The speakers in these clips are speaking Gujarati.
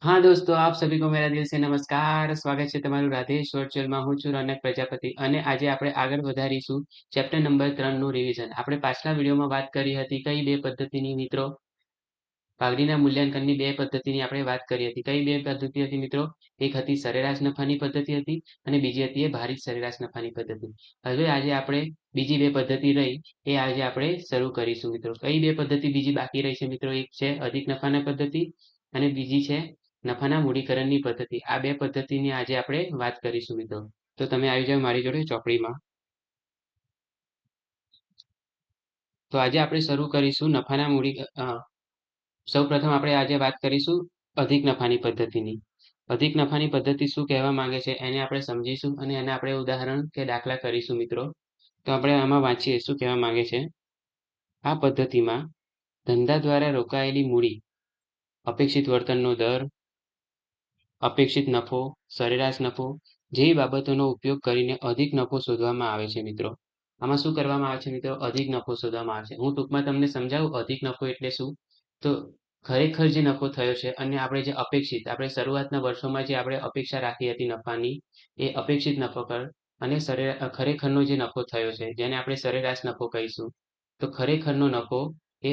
हाँ दोस्तों, आप सभी को मेरा दिल से નમસ્કાર. સ્વાગત છે તમારું રાધેશ વર્ચ્યુઅલમાં. હું છું રોનક પ્રજાપતિ અને આજે આપણે આગળ વધારીશું ચેપ્ટર નંબર 3નું રિવિઝન. આપણે પાછલા વિડીયોમાં વાત કરી હતી કઈ બે પદ્ધતિની મિત્રો? પાઘડીના મૂલ્યાંકનની બે પદ્ધતિની આપણે વાત કરી હતી. કઈ બે પદ્ધતિ હતી મિત્રો? એક હતી સરેરાશ નફાની પદ્ધતિ હતી અને બીજી હતી એ ભારિત સરેરાશ નફાની પદ્ધતિ. હવે આજે આપણે બીજી બે પદ્ધતિ રહી એ આજે આપણે શરૂ કરીશું મિત્રો. કઈ બે પદ્ધતિ બીજી બાકી રહી છે મિત્રો? એક છે અધિક નફાના પદ્ધતિ અને બીજી છે નફાના મૂડીકરણની પદ્ધતિ. આ બે પદ્ધતિની આજે આપણે વાત કરીશું મિત્રો. તો તમે આવી જાઓ મારી જોડે ચોપડીમાં. તો આજે આપણે શરૂ કરીશું નફાના મૂડી સૌપ્રથમ આપણે આજે વાત કરીશું અધિક નફાની પદ્ધતિની. અધિક નફાની પદ્ધતિ શું કહેવા માંગે છે એને આપણે સમજીશું અને એને આપણે ઉદાહરણ કે દાખલા કરીશું મિત્રો. તો આપણે આમાં વાંચીએ શું કહેવા માંગે છે. આ પદ્ધતિમાં ધંધા દ્વારા રોકાયેલી મૂડી, અપેક્ષિત વર્તનનો દર, અપેક્ષિત નફો, સરેરાશ નફો જેવી બાબતોનો ઉપયોગ કરીને અધિક નફો શોધવામાં આવે છે મિત્રો. આમાં શું કરવામાં આવે છે મિત્રો? અધિક નફો શોધવામાં આવે છે. હું ટૂંકમાં તમને સમજાવું અધિક નફો એટલે શું. તો ખરેખર જે નફો થયો છે અને આપણે જે અપેક્ષિત, આપણે શરૂઆતના વર્ષોમાં જે આપણે અપેક્ષા રાખી હતી નફાની, એ અપેક્ષિત નફો કર અને ખરેખરનો જે નફો થયો છે જેને આપણે સરેરાશ નફો કહીશું. તો ખરેખરનો નફો એ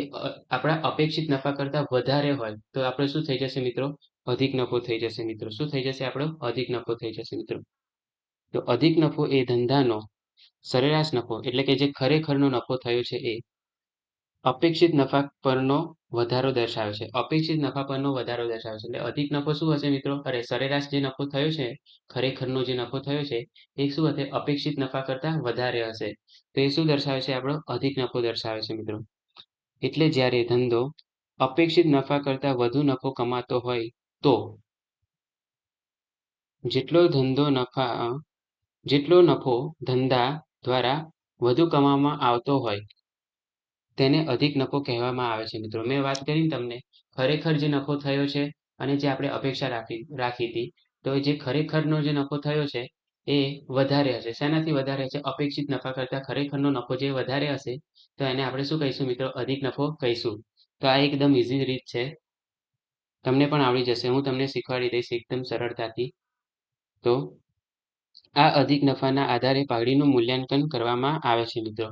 આપણા અપેક્ષિત નફા કરતા વધારે હોય તો આપણે શું થઈ જશે મિત્રો? અધિક નફો થઈ જશે મિત્રો. શું થઈ જશે આપણો? અધિક નફો થઈ જશે મિત્રો. તો અધિક નફો એ ધંધાનો સરેરાશ નફો એટલે કે જે ખરેખરનો નફો થયો છે એ અપેક્ષિત નફા પરનો વધારો દર્શાવે છે. અપેક્ષિત નફા પરનો વધારો દર્શાવે છે. એટલે અધિક નફો શું હશે મિત્રો? અરે સરેરાશ જે નફો થયો છે, ખરેખરનો જે નફો થયો છે એ શું હશે? અપેક્ષિત નફા કરતા વધારે હશે. તો એ શું દર્શાવે છે? આપણો અધિક નફો દર્શાવે છે મિત્રો. એટલે જ્યારે ધંધો અપેક્ષિત નફા કરતા વધુ નફો કમાતો હોય તો જેટલો નફો ધંધા દ્વારા વધુ કમાવામાં આવતો હોય તેને અધિક નફો કહેવામાં આવે છે મિત્રો. મેં વાત કરી તમને ખરેખર જે નફો થયો છે અને જે આપણે અપેક્ષા રાખી હતી, તો જે ખરેખરનો જે નફો થયો છે એ વધારે હશે. શેનાથી વધારે હશે? અપેક્ષિત નફા કરતા ખરેખરનો નફો જે વધારે હશે તો એને આપણે શું કહીશું મિત્રો? અધિક નફો કહીશું. તો આ એકદમ ઇઝી રીત છે, તમને પણ આવડી જશે. હું તમને શીખવાડી દઈશ એકદમ સરળતાથી. તો આ અધિક નફાના આધારે પાઘડીનું મૂલ્યાંકન કરવામાં આવે છે મિત્રો.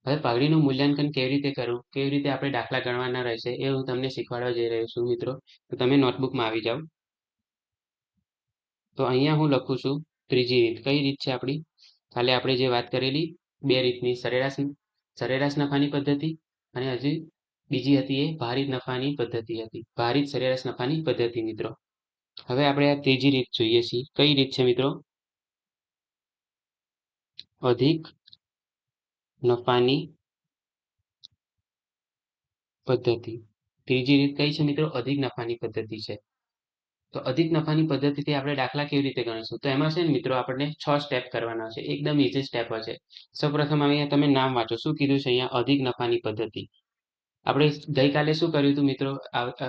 હવે પાઘડીનું મૂલ્યાંકન કેવી રીતે કરવું, કેવી રીતે આપણે દાખલા ગણવાના રહેશે એ હું તમને શીખવાડવા જઈ રહ્યો છું મિત્રો. તો તમે નોટબુકમાં આવી જાઓ. તો અહીંયા હું લખું છું ત્રીજી રીત. કઈ રીત છે આપણી? કાલે આપણે જે વાત કરેલી બે રીતની, સરેરાશ નફાની પદ્ધતિ અને હજી બીજી હતી એ ભારિત નફાની પદ્ધતિ હતી. ભારિત સરેરાશ નફાની પદ્ધતિ મિત્રો. હવે આપણે આ ત્રીજી રીત જોઈએ છીએ. કઈ રીત છે મિત્રો? અધિક નફાની પદ્ધતિ. ત્રીજી રીત કઈ છે મિત્રો? અધિક નફાની પદ્ધતિ છે. તો અધિક નફાની પદ્ધતિથી આપણે દાખલા કેવી રીતે ગણીશું? તો એમાં છે ને મિત્રો આપણને 6 સ્ટેપ કરવાના છે. એકદમ ઈઝી સ્ટેપ છે. સૌપ્રથમ અહીંયા તમે નામ વાંચો. શું કીધું છે અહીંયા? અધિક નફાની પદ્ધતિ. આપણે ગઈકાલે શું કર્યું હતું મિત્રો?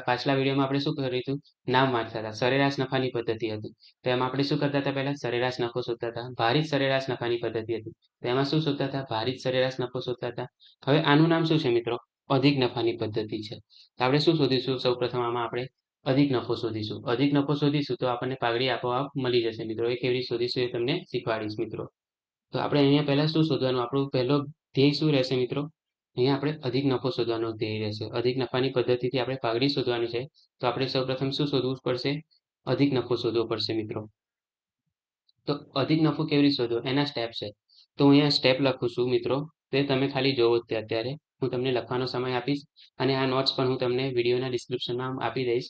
પાછલા વિડીયોમાં આપણે શું કર્યું હતું? નામ વાંચતા હતા. સરેરાશ નફાની પદ્ધતિ હતી. તો એમાં આપણે શું કરતા હતા? પહેલા સરેરાશ નફો શોધતા હતા. ભારિત સરેરાશ નફાની પદ્ધતિ હતી. તો એમાં શું શોધતા હતા? ભારિત સરેરાશ નફો શોધતા હતા. હવે આનું નામ શું છે મિત્રો? અધિક નફાની પદ્ધતિ છે. તો આપણે શું શોધીશું? સૌપ્રથમ આમાં આપણે અધિક નફો શોધીશું. અધિક નફો શોધીશું તો આપણને પાઘડી આપોઆપ મળી જશે મિત્રો. એ કેવી રીતે શોધીશું એ તમને શીખવાડીશ મિત્રો. તો આપણે અહીંયા પહેલા શું શોધવાનું? આપણું પહેલો ધ્યેય શું રહેશે મિત્રો? અહીંયા આપણે અધિક નફો શોધવાનો ધ્યેય રહેશે. અધિક નફાની પદ્ધતિથી આપણે પાઘડી શોધવાની છે. તો આપણે સૌપ્રથમ શું શોધવું પડશે? અધિક નફો શોધવો પડશે મિત્રો. તો અધિક નફો કેવી રીતે શોધવો એના સ્ટેપ છે. તો હું અહીંયા સ્ટેપ લખું છું મિત્રો. તે તમે ખાલી જોવો જ અત્યારે. હું તમને લખવાનો સમય આપીશ અને આ નોટ્સ પણ હું તમને વિડીયોના ડિસ્ક્રિપ્શનમાં આપી દઈશ.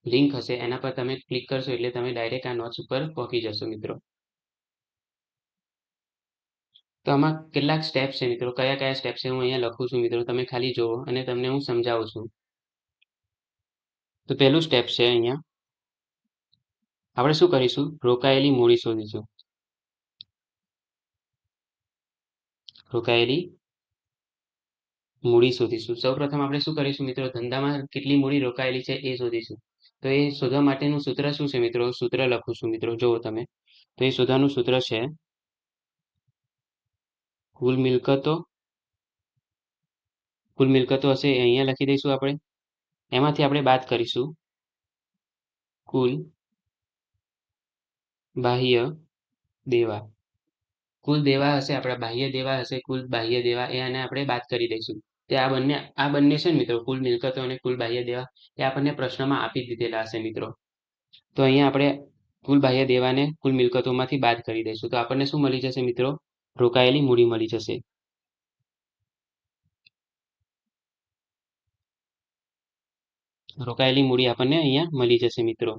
લિંક હશે એના પર તમે ક્લિક કરશો એટલે તમે ડાયરેક્ટ આ નોટ્સ ઉપર પહોંચી જશો મિત્રો. તો આમાં કેટલાક સ્ટેપ છે મિત્રો. કયા કયા સ્ટેપ છે હું અહીંયા લખું છું મિત્રો. તમે ખાલી જુઓ અને તમને હું સમજાવું છું. તો પહેલું સ્ટેપ છે અહીંયા આપણે શું કરીશું? રોકાયેલી મૂડી શોધીશું. રોકાયેલી મૂડી શોધીશું. સૌપ્રથમ આપણે શું કરીશું મિત્રો? ધંધામાં કેટલી મૂડી રોકાયેલી છે એ શોધીશું. તો એ શોધવા માટેનું સૂત્ર શું છે મિત્રો? સૂત્ર લખું છું મિત્રો. જુઓ તમે. તો એ શોધવાનું સૂત્ર છે કુલ મિલકતો હશે એ અહીંયા લખી દઈશું આપણે. એમાંથી આપણે બાદ કરીશું કુલ બાહ્ય દેવા. કુલ દેવા હશે આપણા બાહ્ય દેવા હશે, કુલ બાહ્ય દેવા એ આને આપણે બાદ કરી દઈશું. તે આ બંને છે ને મિત્રો, કુલ મિલકતો અને કુલ બાહ્ય દેવા એ આપણને પ્રશ્નમાં આપી દીધેલા હશે મિત્રો. તો અહીંયા આપણે કુલ બાહ્ય દેવાને કુલ મિલકતોમાંથી બાદ કરી દઈશું. તો આપણને શું મળી જશે મિત્રો? રોકાયેલી મૂડી મળી જશે. રોકાયેલી મૂડી આપણને અહીંયા મળી જશે મિત્રો.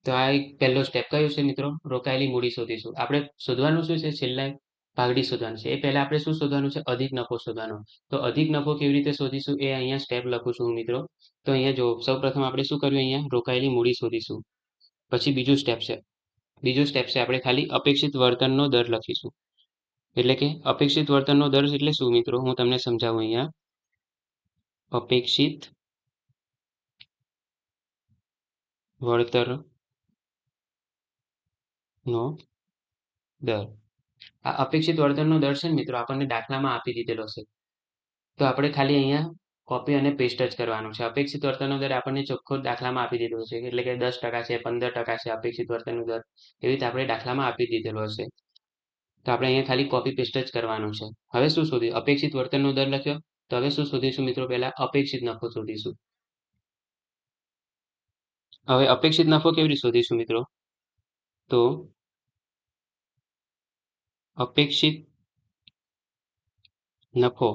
તો આ એક પહેલો સ્ટેપ કયો છે મિત્રો? રોકાયેલી મૂડી શોધીશું. આપણે શોધવાનું શું છે? છેલ્લા ભાગડી શોધવાનું છે. એ પહેલા આપણે શું શોધવાનું છે? અધિક નફો શોધવાનો. તો અધિક નફો કેવી રીતે શોધીશું એ અહીંયા સ્ટેપ લખું છું મિત્રો. તો અહીંયા જો સૌપ્રથમ આપણે શું કર્યું? અહીંયા રોકાયેલી મૂડી શોધીશું. પછી બીજું સ્ટેપ છે આપણે ખાલી અપેક્ષિત વર્તનનો દર લખીશું. એટલે કે અપેક્ષિત વર્તનનો દર એટલે શું મિત્રો? હું તમને સમજાવું અહીંયા. અપેક્ષિત વળતરનો દર. આ અપેક્ષિત વળતરનો દર છે ને મિત્રો, આપણને દાખલામાં આપી દીધેલો છે. તો આપણે ખાલી અહીંયા કોપી અને પેસ્ટ જ કરવાનું છે. અપેક્ષિત વર્તનનો દર આપણને ચોખ્ખો દાખલામાં આપી દીધેલો છે. એટલે કે 10% છે, 15% છે અપેક્ષિત વર્તનનો દર. એવી રીતે આપણે દાખલામાં આપી દીધેલો હશે. તો આપણે અહીંયા ખાલી કોપી પેસ્ટ જ કરવાનું છે. હવે શું શોધ્યું? અપેક્ષિત વર્તનનો દર લખ્યો. તો હવે શું શોધીશું મિત્રો? પહેલા અપેક્ષિત નફો શોધીશું. હવે અપેક્ષિત નફો કેવી રીતે શોધીશું મિત્રો? તો અપેક્ષિત નફો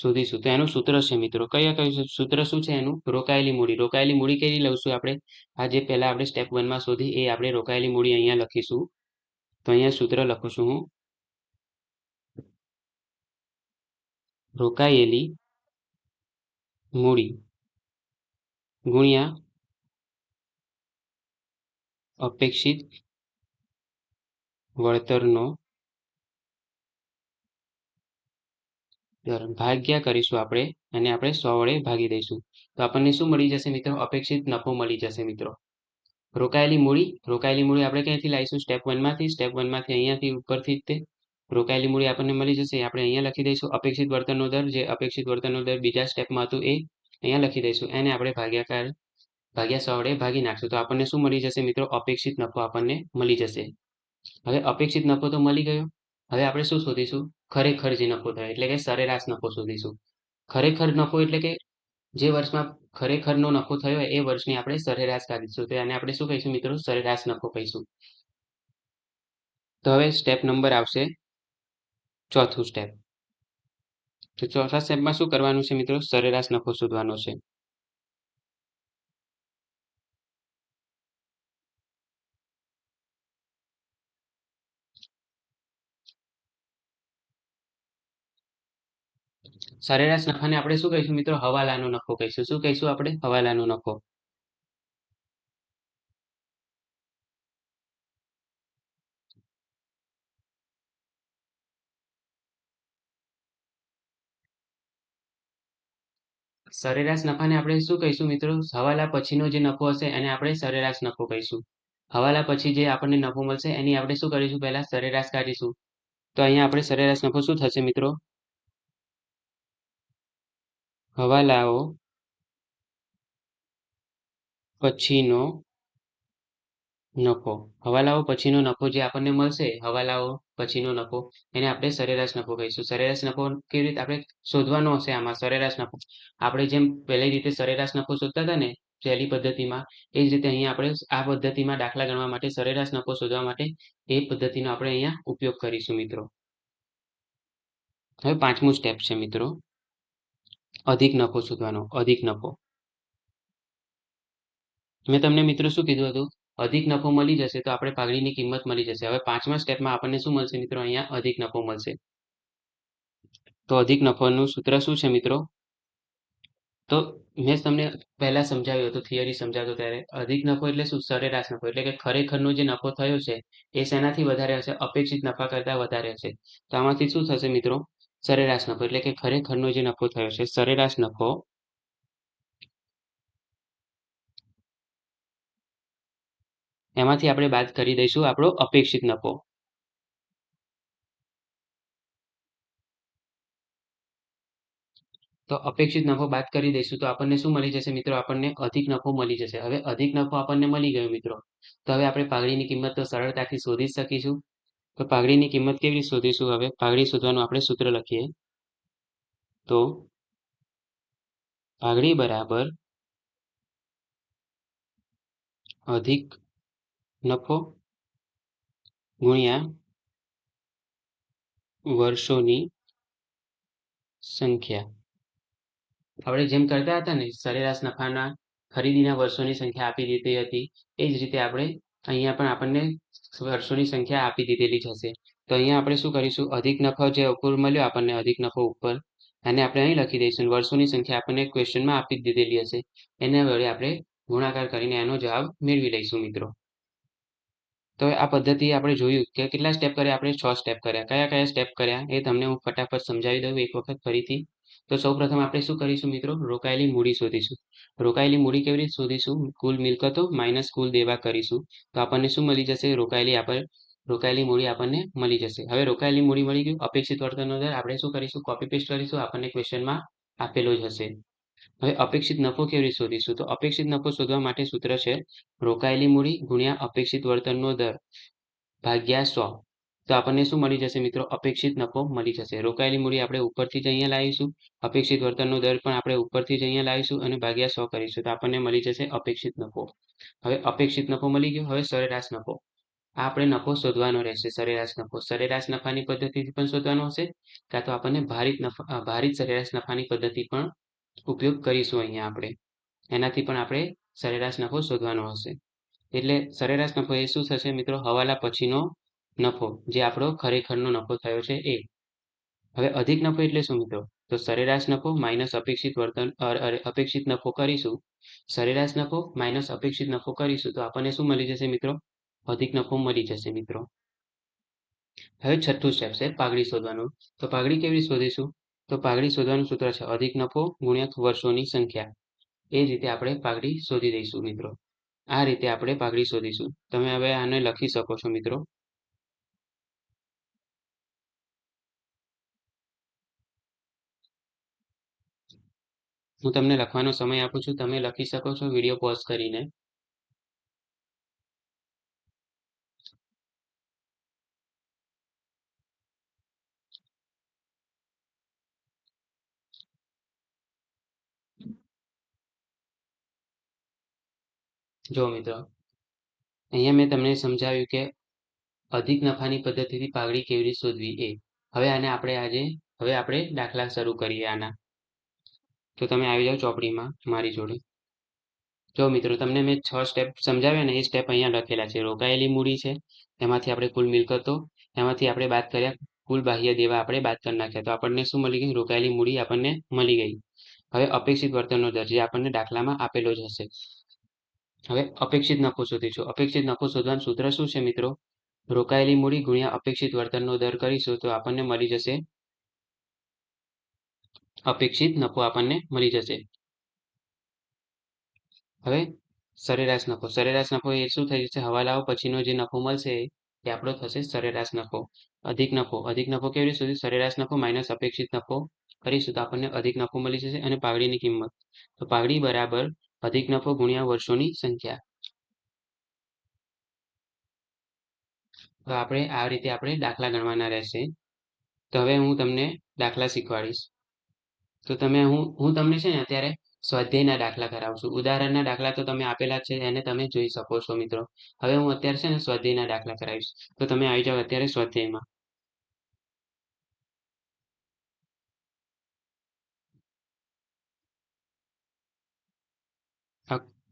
શોધીશું. તો એનું સૂત્ર છે મિત્રો. કયું સૂત્ર શું છે એનું? રોકાયેલી મૂડી. રોકાયેલી મૂડી કેવી લઈશું આપણે? આ જે પહેલા આપણે સ્ટેપ 1માં શોધી એ આપણે રોકાયેલી મૂડી અહીંયા લખીશું. તો અહીંયા સૂત્ર લખું છું હું. રોકાયેલી મૂડી ગુણ્યા અપેક્ષિત વળતરનો દર ભાગ્યા કરીશું આપણે, અને આપણે 100 વડે ભાગી દઈશું. તો આપણને શું મળી જશે મિત્રો? અપેક્ષિત નફો મળી જશે મિત્રો. રોકાયેલી મૂડી આપણે ક્યાંથી લાવીશું? સ્ટેપ 1માંથી. સ્ટેપ 1માંથી અહીંયાથી ઉપરથી જ તે રોકાયેલી મૂડી આપણને મળી જશે. આપણે અહીંયા લખી દઈશું અપેક્ષિત વર્તનનો દર. જે અપેક્ષિત વર્તનનો દર બીજા સ્ટેપમાં હતું એ અહીંયા લખી દઈશું. એને આપણે ભાગ્યા 100 વડે ભાગી નાખશું. તો આપણને શું મળી જશે મિત્રો? અપેક્ષિત નફો આપણને મળી જશે. હવે અપેક્ષિત નફો તો મળી ગયો. હવે આપણે શું શોધીશું? ખરેખર જે નફો થયો એટલે કે સરેરાશ નફો શોધીશું. ખરેખર નફો એટલે કે જે વર્ષમાં ખરેખરનો નફો થયો એ વર્ષની આપણે સરેરાશ કાઢીશું. તો આને આપણે શું કહીશું મિત્રો? સરેરાશ નફો કહીશું. તો હવે સ્ટેપ નંબર આવશે ચોથું સ્ટેપ. તો ચોથા સ્ટેપમાં શું કરવાનું છે મિત્રો? સરેરાશ નફો શોધવાનો છે. સરેરાશ નફાને આપણે શું કહીશું મિત્રો? હવાલાનો નફો કહીશું. શું કહીશું આપણે? હવાલાનો નફો. સરેરાશ નફાને આપણે શું કહીશું મિત્રો? હવાલા પછીનો જે નફો હશે એને આપણે સરેરાશ નફો કહીશું. હવાલા પછી જે આપણને નફો મળશે એની આપણે શું કરીશું? પહેલા સરેરાશ કાઢીશું. તો અહીંયા આપણે સરેરાશ નફો શું થશે મિત્રો? હવાલાઓ પછીનો નફો. હવાલાઓ પછીનો નફો જે આપણને મળશે, હવાલાઓ પછીનો નફો, એને આપણે સરેરાશ નફો કહીશું. સરેરાશ નફો કેવી રીતે આપણે શોધવાનો હશે? આમાં સરેરાશ નફો આપણે જેમ પહેલી રીતે સરેરાશ નફો શોધતા હતા ને પહેલી પદ્ધતિમાં, એ જ રીતે અહીંયા આપણે આ પદ્ધતિમાં દાખલા ગણવા માટે સરેરાશ નફો શોધવા માટે એ પદ્ધતિનો આપણે અહીંયા ઉપયોગ કરીશું મિત્રો. હવે પાંચમું સ્ટેપ છે મિત્રો, અધિક નફો શોધવાનો. અધિક નફો મેં તમને મિત્રો શું કીધું હતું? અધિક નફો મળી જશે તો આપણે પાઘડીની કિંમત મળી જશે. હવે પાંચમા સ્ટેપમાં આપણને શું મળશે મિત્રો? અહીંયા અધિક નફો મળશે. તો અધિક નફોનું સૂત્ર શું છે મિત્રો? તો મેં તમને પહેલા સમજાવ્યું હતું, થિયરી સમજાવતો ત્યારે. અધિક નફો એટલે શું? સરેરાશ નફો. એટલે કે ખરેખરનો જે નફો થયો છે એ શેનાથી વધારે હશે? અપેક્ષિત નફા કરતા વધારે હશે. તો આમાંથી શું થશે મિત્રો? સરેરાશ નફો. એટલે કે ખરેખરનો જે નફો થયો છે સરેરાશ નફો, એમાંથી આપણે બાદ કરી દઈશું આપણો અપેક્ષિત નફો. તો અપેક્ષિત નફો બાદ કરી દઈશું તો આપણને શું મળી જશે મિત્રો? આપણને અધિક નફો મળી જશે. હવે અધિક નફો આપણને મળી ગયો મિત્રો. તો હવે આપણે પાઘડીની કિંમત તો સરળતાથી શોધી શકીશું. તો પાઘડીની કિંમત કેવી રીતે શોધીશું? હવે પાઘડી શોધવાનું આપણે સૂત્ર લખીએ. તો પાઘડી બરાબર અધિક નફો ગુણ્યા વર્ષોની સંખ્યા. આપણે જેમ કરતા હતા ને સરેરાશ નફાના ખરીદીના વર્ષોની સંખ્યા આપી દીધી હતી એ જ રીતે આપણે અહીંયા પણ આપણને વર્ષોની સંખ્યા આપી દીધેલી જ હશે. તો અહીંયા આપણે શું કરીશું? અધિક નફો જે અકુલ મળ્યો આપણને અધિક નફો ઉપર અને આપણે અહીં લખી દઈશું. વર્ષોની સંખ્યા આપણને ક્વેશ્ચનમાં આપી દીધેલી હશે એના વડે આપણે ગુણાકાર કરીને એનો જવાબ મેળવી લઈશું મિત્રો. તો આ પદ્ધતિ આપણે જોયું કે કેટલા સ્ટેપ કર્યા? આપણે 6 સ્ટેપ કર્યા. કયા કયા સ્ટેપ કર્યા એ તમને હું ફટાફટ સમજાવી દઉં એક વખત ફરીથી. તો સૌપ્રથમ આપણે શું કરીશું મિત્રો? રોકાયેલી મૂડી શોધીશું. રોકાયેલી મૂડી કેવી રીતે શોધીશું? કુલ મિલકતો માઇનસ કુલ દેવા કરીશું. તો આપણને શું મળી જશે? રોકાયેલી મૂડી આપણને મળી જશે. હવે રોકાયેલી મૂડી મળી ગયું. અપેક્ષિત વર્તનનો દર આપણે શું કરીશું? કોપી પેસ્ટ કરીશું. આપણને ક્વેશ્ચનમાં આપેલો જ હશે. હવે અપેક્ષિત નફો કેવી રીતે શોધીશું? તો અપેક્ષિત નફો શોધવા માટે સૂત્ર છે રોકાયેલી મૂડી ગુણ્યા અપેક્ષિત વર્તનનો દર ભાગ્યા 100. તો આપણને શું મળી જશે મિત્રો? અપેક્ષિત નફો મળી જશે. રોકાયેલી મૂડી આપણે ઉપરથી જ અહીંયા લાવીશું. અપેક્ષિત વર્તનનો દર પણ આપણે ઉપરથી જ અહીંયા લાવીશું અને ભાગ્યા 100 કરીશું તો આપણને મળી જશે અપેક્ષિત નફો. હવે અપેક્ષિત નફો મળી ગયો. હવે સરેરાશ નફો. આ આપણે નફો શોધવાનો રહેશે. સરેરાશ નફો. સરેરાશ નફાની પદ્ધતિથી પણ શોધવાનો હશે કાં તો આપણને ભારિત સરેરાશ નફાની પદ્ધતિ પણ ઉપયોગ કરીશું અહીંયા આપણે. એનાથી પણ આપણે સરેરાશ નફો શોધવાનો હશે. એટલે સરેરાશ નફો એ શું થશે મિત્રો? હવાલા પછીનો નફો જે આપણો ખરેખરનો નફો થયો છે એ. હવે અધિક નફો એટલે શું મિત્રો? તો સરેરાશ નફો માઇનસ અપેક્ષિત નફો કરીશું. સરેરાશ નફો માઇનસ અપેક્ષિત નફો કરીશું તો આપણને શું મળી જશે મિત્રો? અધિક નફો મળી જશે મિત્રો. હવે છઠ્ઠું સ્ટેપ છે પાઘડી શોધવાનું. તો પાઘડી કેવી શોધીશું? તો પાઘડી શોધવાનું સૂત્ર છે અધિક નફો ગુણ્યા વર્ષોની સંખ્યા. એ રીતે આપણે પાઘડી શોધી દઈશું મિત્રો. આ રીતે આપણે પાઘડી શોધીશું. તમે હવે આને લખી શકો છો મિત્રો. હું તમને લખવાનો સમય આપું છું. તમે લખી શકો છો વિડીયો પોઝ કરીને. જો મિત્રો અહીંયા મેં તમને સમજાવ્યું કે અધિક નફાની પદ્ધતિથી પાઘડી કેવી રીતે શોધવી એ. હવે આપણે દાખલા શરૂ કરીએ આના. તો તમે આવી જાઓ ચોપડીમાં મારી જોડે. જો મિત્રો તમને મેં 6 સ્ટેપ સમજાવ્યા ને એ સ્ટેપ અહીંયા લખેલા છે. રોકાયેલી મૂડી છે એમાંથી આપણે કુલ મિલકતો એમાંથી આપણે બાદ કર્યા કુલ બાહ્ય દેવા આપણે બાદ કરી નાખ્યા તો આપણને શું મળી ગઈ? રોકાયેલી મૂડી આપણને મળી ગઈ. હવે અપેક્ષિત વર્તનનો દર જે આપણને દાખલામાં આપેલો જ હશે. હવે અપેક્ષિત નફો શોધીશું. અપેક્ષિત નફો શોધવાનું સૂત્ર શું છે મિત્રો? રોકાયેલી મૂડી ગુણ્યા અપેક્ષિત વર્તનનો દર કરીશું તો આપણને મળી જશે અપેક્ષિત નફો આપણને મળી જશે. હવે સરેરાશ નફો. સરેરાશ નફો એ શું થઈ જશે? હવાલાઓ પછીનો જે નફો મળશે એ આપણો થશે સરેરાશ નફો. અધિક નફો. અધિક નફો કેવી રીતે શોધીશું? સરેરાશ નફો માઇનસ અપેક્ષિત નફો કરીશું તો આપણને અધિક નફો મળી જશે અને પાઘડીની કિંમત. તો પાઘડી બરાબર અધિક નફો ગુણ્યા વર્ષોની સંખ્યા. તો આપણે આ રીતે આપણે દાખલા ગણવાના રહેશે. તો હવે હું તમને દાખલા શીખવાડીશ. તો હું તમને છે ને અત્યારે સ્વાધ્યાયના દાખલા કરાવું છું. ઉદાહરણના દાખલા તો તમે આપેલા છે એને તમે જોઈ શકો છો મિત્રો. હવે હું અત્યારે છે ને સ્વાધ્યાયના દાખલા કરાવીશ. તો તમે આવી જાઓ અત્યારે સ્વાધ્યાયમાં.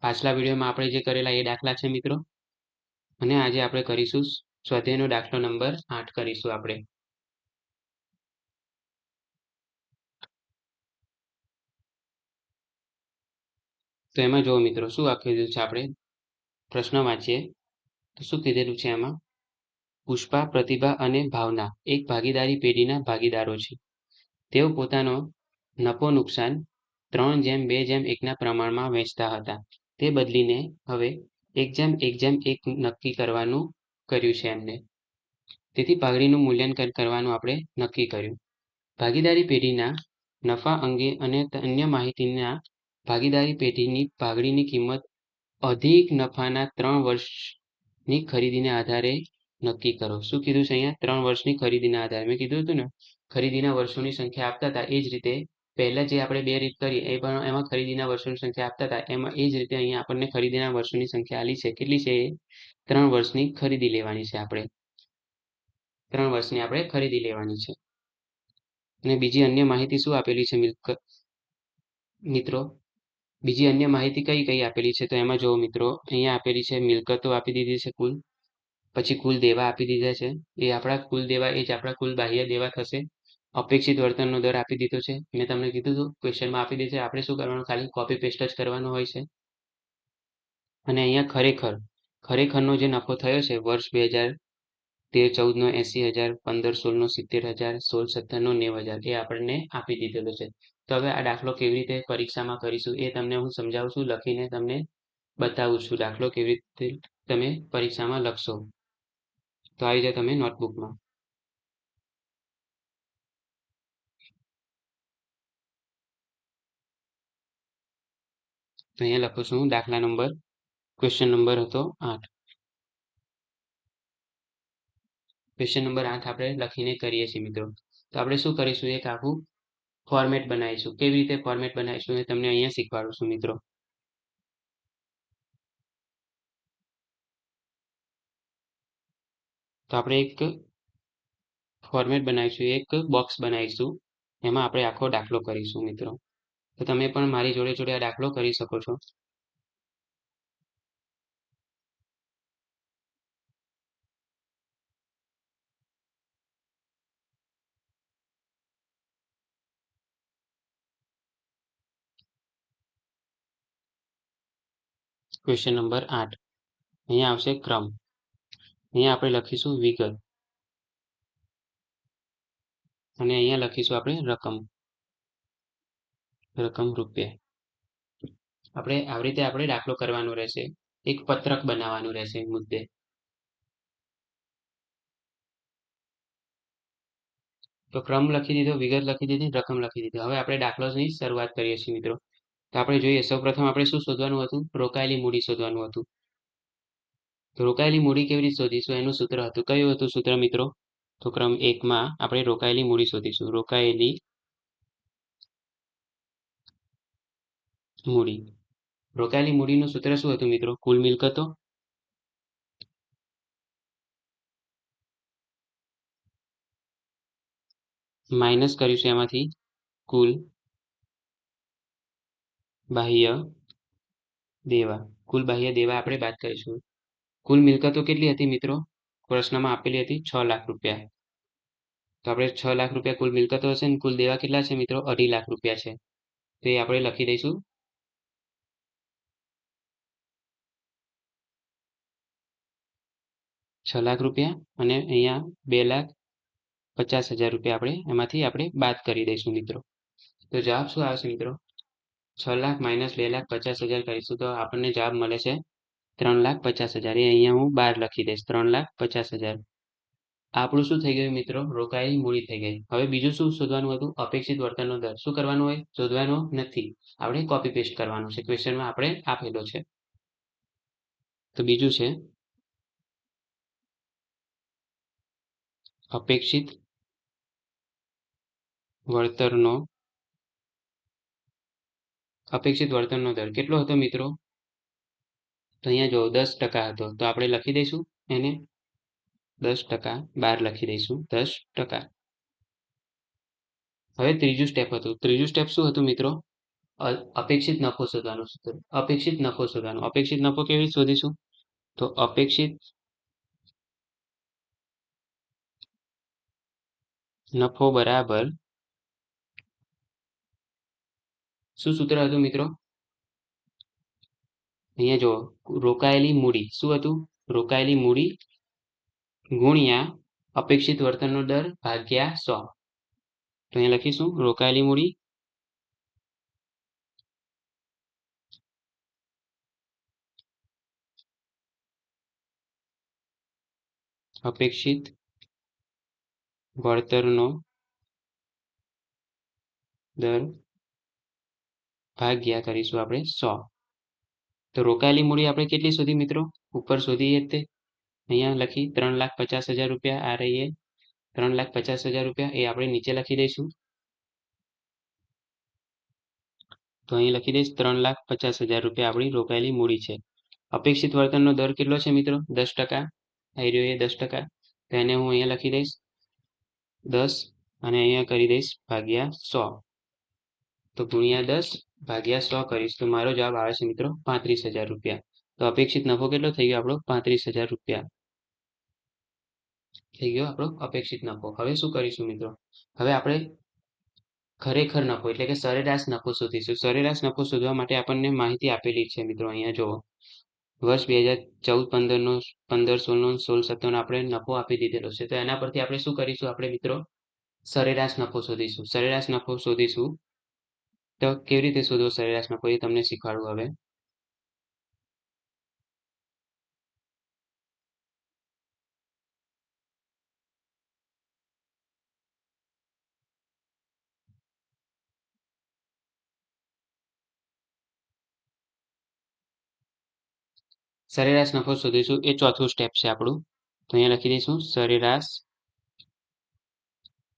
પાછલા વિડીયોમાં આપણે જે કરેલા એ દાખલા છે મિત્રો. અને આજે આપણે કરીશું સ્વાધ્યાયનો દાખલો નંબર 8 કરીશું આપણે. તો એમાં જુઓ મિત્રો શું આપ્યું છે આપણે પ્રશ્ન વાંચીએ તો શું કીધેલું છે એમાં? પુષ્પા, પ્રતિભા અને ભાવના એક ભાગીદારી પેઢીના ભાગીદારો છે. તેઓ પોતાનો નફો નુકસાન 3:2:1ના પ્રમાણમાં વહેંચતા હતા. તે બદલીને હવે 1:1:1 નક્કી કરવાનું કર્યું છે એમને. તેથી પાઘડીનું મૂલ્યાંકન કરવાનું આપણે નક્કી કર્યું. ભાગીદારી પેઢીના નફા અંગે અને અન્ય માહિતીના ભાગીદારી પેઢીની ભાગડીની કિંમત અધિક નફાના 3 વર્ષની ખરીદીના આધારે નક્કી કરો. શું કીધું છે અહીંયા? 3 વર્ષની ખરીદીના આધારે. મેં કીધું હતું ને, ખરીદીના વર્ષોની સંખ્યા આપતા હતા એ જ રીતે પહેલા જે આપણે 2 રીત કરી એ પણ એમાં ખરીદીના વર્ષોની સંખ્યા આપતા હતા એમાં એ જ રીતે અહીંયા આપણને ખરીદીના વર્ષોની સંખ્યા આલી છે. કેટલી છે? 3 વર્ષની ખરીદી લેવાની છે આપણે. 3 વર્ષની આપણે ખરીદી લેવાની છે. અને બીજી અન્ય માહિતી શું આપેલી છે મિત્રો? બીજી અન્ય માહિતી કઈ કઈ આપેલી છે? તો એમાં જુઓ મિત્રો, અહીંયા આપેલી છે મિલકતો આપી દીધી છે કુલ. પછી કુલ દેવા આપી દીધા છે. એ આપણા કુલ દેવા એ જ આપણા કુલ બાહ્ય દેવા થશે. અપેક્ષિત વર્તનનો દર આપી દીધો છે. મેં તમને કીધું હતું ક્વેશ્ચનમાં આપી દીધું છે. આપણે શું કરવાનું? ખાલી કોપી પેસ્ટ જ કરવાનું હોય છે. અને અહીંયા ખરેખરનો જે નફો થયો છે વર્ષ 2013-14નો 80,000, 15-16નો 70,000, 16-17નો 90,000 એ આપણને આપી દીધેલો છે. તો હવે આ દાખલો કેવી રીતે પરીક્ષામાં કરીશું એ તમને હું સમજાવું છું, લખીને તમને બતાવું છું. દાખલો કેવી રીતે તમે પરીક્ષામાં લખશો. તો આવી જાઓ તમે નોટબુકમાં. તો અહીંયા લખું છું ક્વેશ્ચન નંબર હતો 8. ક્વેશ્ચન નંબર 8 આપણે લખીને કરીએ છીએ મિત્રો. તો આપણે શું કરીશું? એક આખું ફોર્મેટ બનાવીશું. કેવી રીતે ફોર્મેટ બનાવીશું એ તમને અહીંયા શીખવાડું છું મિત્રો. તો આપણે એક ફોર્મેટ બનાવીશું, એક બોક્સ બનાવીશું. એમાં આપણે આખો દાખલો કરીશું મિત્રો. તો તમે પણ મારી જોડે જોડે આ દાખલો કરી શકો છો. Question number 8. અહીંયા આવશે ક્રમ. અહીંયા આપણે લખીશું વિગત. અને અહીંયા લખીશું આપણે રકમ રૂપિયા. આપણે આવી રીતે આપણે દાખલો કરવાનો રહેશે. એક પત્રક બનાવવાનું રહેશે મુદ્દે. તો ક્રમ લખી દીધો, વિગત લખી દીધી, રકમ લખી દીધી. હવે આપણે દાખલાની શરૂઆત કરીએ છીએ મિત્રો. તો આપણે જોઈએ સૌપ્રથમ આપણે શું શોધવાનું હતું? રોકાયેલી મૂડી શોધવાનું હતું. તો રોકાયેલી મૂડી કેવી રીતે શોધીશું? એનું સૂત્ર હતું. કયું હતું સૂત્ર મિત્રો? તો ક્રમ 1માં આપણે રોકાયેલી મૂડી શોધીશું. રોકાયેલી મૂડીનું સૂત્ર શું હતું મિત્રો? કુલ મિલકતો માઇનસ કરીશું એમાંથી કુલ બાહ્ય દેવા. કુલ બાહ્ય દેવા આપણે બાદ કરીશું. કુલ મિલકતો કેટલી હતી મિત્રો? પ્રશ્નમાં આપેલી હતી 6 લાખ રૂપિયા. તો આપણે 6 લાખ રૂપિયા કુલ મિલકતો હશે ને કુલ દેવા કેટલા છે મિત્રો? 2.5 લાખ રૂપિયા છે. તો એ આપણે લખી દઈશું 6 લાખ રૂપિયા અને અહીંયા 2,50,000 રૂપિયા આપણે એમાંથી આપણે બાદ કરી દઈશું મિત્રો. તો જવાબ શું આવશે મિત્રો? 6 લાખ માઇનસ 2,50,000 કરીશું તો આપણને જવાબ મળે છે 3,50,000. એ અહીંયા હું 12 લખી દઈશ. 3,50,000. આપણું શું થઈ ગયું મિત્રો? રોકાયેલી મૂડી થઈ ગઈ. હવે બીજું શું શોધવાનું હતું? અપેક્ષિત વર્તનનો દર. શું કરવાનું હોય? શોધવાનો નથી, આપણે કોપી પેસ્ટ કરવાનું છે. ક્વેશ્ચનમાં આપણે આપેલો છે. તો બીજું છે અપેક્ષિત વળતરનો દર કેટલો હતો મિત્રો? તો અહીંયા જો 10% હતો. તો આપણે લખી દઈશું એને 10%, 12 લખી દઈશું 10%. હવે ત્રીજું સ્ટેપ હતું. ત્રીજું સ્ટેપ શું હતું મિત્રો? અપેક્ષિત નફો શોધવાનું છે. અપેક્ષિત નફો કેવી રીતે શોધીશું? તો અપેક્ષિત નફો બરાબર શું સૂત્ર હતું મિત્રો? અહીંયા જો રોકાયેલી મૂડી શું હતું? રોકાયેલી મૂડી ગુણ્યા અપેક્ષિત વર્તનનો દર ભાગ્યા 100. તો અહીંયા લખીશું રોકાયેલી મૂડી અપેક્ષિત વળતરનો દર ભાગ્યા કરીશું આપણે 100. તો રોકાયેલી મૂડી આપણે કેટલી શોધી મિત્રો? ઉપર શોધીએ તે અહીંયા લખી 3,50,000 રૂપિયા. આ રહી એ 3,50,000 રૂપિયા એ આપણે નીચે લખી દઈશું. તો અહીં લખી દઈશ 3,50,000 રૂપિયા આપણી રોકાયેલી મૂડી છે. અપેક્ષિત વળતરનો દર કેટલો છે મિત્રો? 10%. આવી રહ્યો એ 10%. તો એને હું અહીંયા લખી દઈશ 10 અને અહીંયા કરી દઈશ ભાગ્યા 100. તો ગુણ્યા 10 ભાગ્યા 100 કરીશ તો મારો જવાબ આવે છે મિત્રો 35,000 રૂપિયા. તો અપેક્ષિત નફો કેટલો થઈ ગયો આપણો? 35,000 રૂપિયા થઈ ગયો આપણો અપેક્ષિત નફો. હવે શું કરીશું મિત્રો? હવે આપણે ખરેખર નફો એટલે કે સરેરાશ નફો શોધીશું. સરેરાશ નફો શોધવા માટે આપણને માહિતી આપેલી છે મિત્રો. અહીંયા જુઓ, વર્ષ 2014-15 નો 15-16 નો 16-17 આપણે નફો આપી દીધેલો છે. તો એના પરથી આપણે શું કરીશું? આપણે મિત્રો સરેરાશ નફો શોધીશું. સરેરાશ નફો શોધીશું. તો કેવી રીતે શોધવો સરેરાશ નફો એ તમને શીખવાડું હવે. સરેરાશ નફો શોધીશું એ ચોથું સ્ટેપ છે આપણું. તો અહીંયા લખી દઈશું સરેરાશ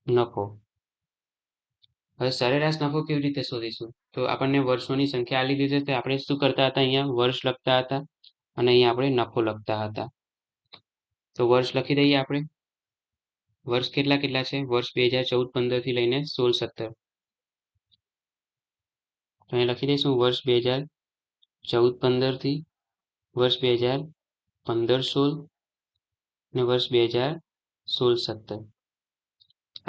નફો. હવે સરેરાશ નફો કેવી રીતે શોધીશું? તો આપણને વર્ષોની સંખ્યા આપી દીધી છે. આપણે શું કરતા હતા? અહીંયા વર્ષ લખતા હતા અને અહીંયા આપણે નફો લખતા હતા. તો વર્ષ લખી દઈએ આપણે. વર્ષ કેટલા કેટલા છે? વર્ષ 2014-15 થી લઈને 16-17. તો અહીંયા લખી દઈશું વર્ષ 2014-15 થી વર્ષ 2015-16 અને વર્ષ 2016-17.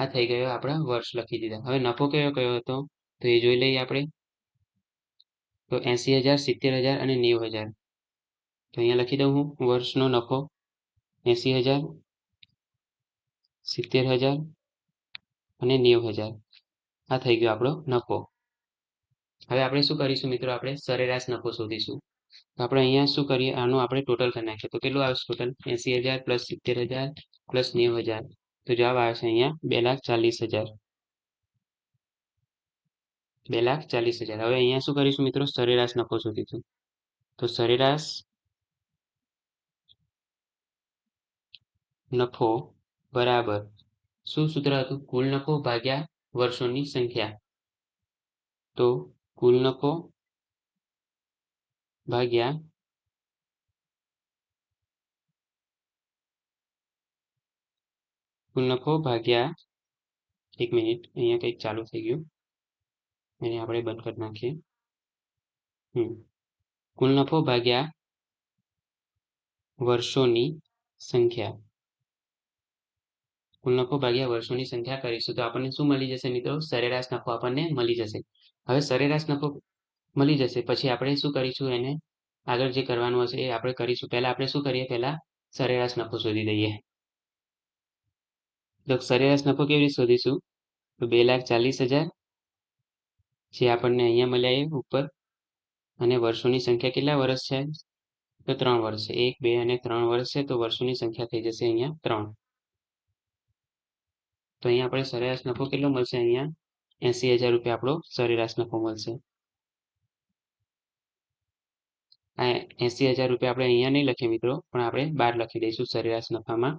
આ થઈ ગયો આપણા વર્ષ લખી દીધા. હવે નફો કયો કયો હતો તો એ જોઈ લઈએ આપણે. તો 80,000, 70,000 અને 90,000. તો અહીંયા લખી દઉં હું વર્ષનો નફો 80,000, 70,000 અને 90,000. આ થઈ ગયો આપણો નફો. હવે આપણે શું કરીશું મિત્રો? આપણે સરેરાશ નફો શોધીશું. તો આપણે અહીંયા શું કરીએ? આનું આપણે ટોટલ કરી નાખીએ. તો કેટલું આવશે ટોટલ? 80,000 plus 70,000 plus 90,000. તો જવાબ આવે છે અહીંયા 2,40,000. 2,40,000. હવે અહીંયા શું કરીશું મિત્રો? સરેરાશ નફો શોધીશું. તો સરેરાશ નફો બરાબર શું સૂત્ર હતું? કુલ નફો ભાગ્યા વર્ષોની સંખ્યા. તો કુલ નફો ભાગ્યા કુલ નફો ભાગ્યા 1 મિનિટ, અહીંયા કંઈક ચાલુ થઈ ગયું, એને આપણે બંધ કરી નાખીએ. કુલ નફો ભાગ્યા વર્ષોની સંખ્યા. કુલ નફો ભાગ્યા વર્ષોની સંખ્યા કરીશું તો આપણને શું મળી જશે મિત્રો? સરેરાશ નફો આપણને મળી જશે. હવે સરેરાશ નફો મળી જશે પછી આપણે શું કરીશું? એને આગળ જે કરવાનું હશે એ આપણે કરીશું. પહેલા આપણે શું કરીએ? પહેલા સરેરાશ નફો શોધી દઈએ. તો સરેરાશ નફો કેવી રીતે શોધીશું? તો 2,40,000 જે આપણને અહીંયા મળ્યા એ ઉપર, અને વર્ષોની સંખ્યા કેટલા વર્ષ છે? તો 3 વર્ષ છે. 1, 2 અને 3 વર્ષ છે. તો વર્ષોની સંખ્યા થઈ જશે અહીંયા 3. તો અહીંયા આપણે સરેરાશ નફો કેટલો મળશે? અહીંયા 80,000 રૂપિયા આપણો સરેરાશ નફો મળશે. આ 80,000 રૂપિયા આપણે અહીંયા નહીં લખીએ મિત્રો, પણ આપણે બહાર લખી દઈશું સરેરાશ નફામાં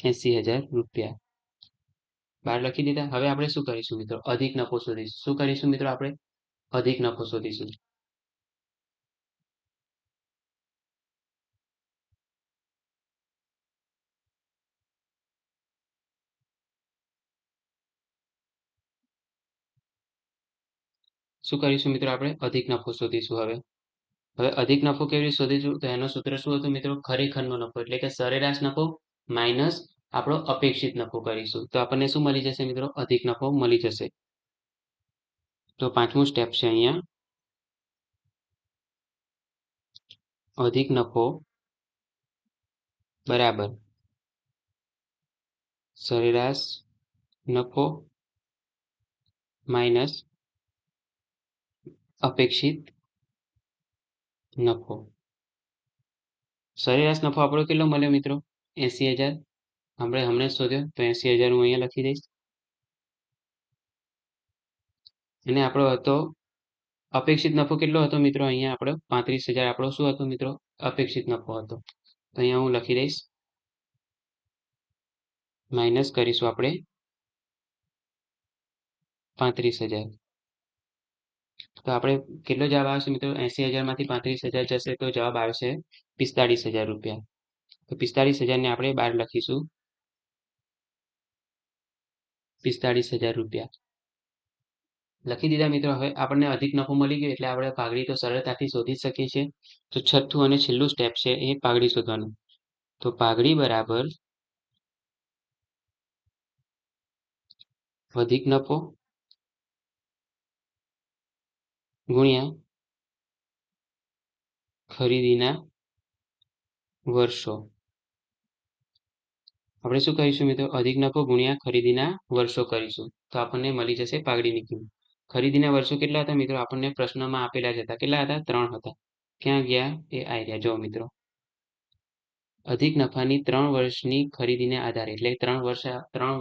80,000 રૂપિયા બહાર લખી દીધા. હવે આપણે શું કરીશું મિત્રો? અધિક નફો શોધીશું. શું કરીશું મિત્રો? આપણે અધિક નફો શોધીશું. શું કરીશું મિત્રો? આપણે અધિક નફો શોધીશું. હવે અધિક નફો કેવી રીતે શોધીશું? તો એનો સૂત્ર શું હતું મિત્રો? ખરેખરનો નફો એટલે કે સરેરાશ નફો માઇનસ આપણો અપેક્ષિત નફો કરીશું. તો આપણને શું મળી જશે મિત્રો? અધિક નફો મળી જશે. તો 5મું સ્ટેપ છે અહીંયા. અધિક નફો બરાબર સરેરાશ નફો માઇનસ અપેક્ષિત નફો. સરેરાશ નફો આપણો કેટલો મળ્યો મિત્રો? 80,000. આપણે હમણાં જ શોધ્યો તો 80,000 હું અહીંયા લખી દઈશ. અને આપણો હતો અપેક્ષિત નફો કેટલો હતો મિત્રો? અહીંયા આપણો 35,000 આપણો શું હતો મિત્રો? અપેક્ષિત નફો હતો. તો અહીંયા હું લખી દઈશ માઇનસ કરીશું આપણે 35,000. તો આપણે કેટલો જવાબ આવશે મિત્રો? 80,000 માંથી 35,000 જશે તો જવાબ આવશે 45,000 રૂપિયા. તો 45,000 ને આપણે 12 લખીશું 45,000 રૂપિયા લખી દીધા મિત્રો. હવે આપણને અધિક નફો મળી ગયો એટલે આપણે પાઘડી તો સરળતાથી શોધી શકીએ છીએ. તો છઠ્ઠું અને છેલ્લું સ્ટેપ છે એ પાઘડી શોધવાનું. તો પાઘડી બરાબર અધિક નફો ગુણ્યા ખરીદીના વર્ષો. આપણે શું કહીશું મિત્રો? અધિક નફો ગુણ્યા ખરીદીના વર્ષો કરીશું તો આપણને મળી જશે પાઘડીની કિંમત. ખરીદીના વર્ષો કેટલા હતા મિત્રો? આપણને પ્રશ્નમાં આપેલા જ હતા. કેટલા હતા? 3 હતા. ક્યાં ગયા? એ આવી રહ્યા. જો મિત્રો, અધિક નફાની 3 વર્ષની ખરીદીને આધારે એટલે 3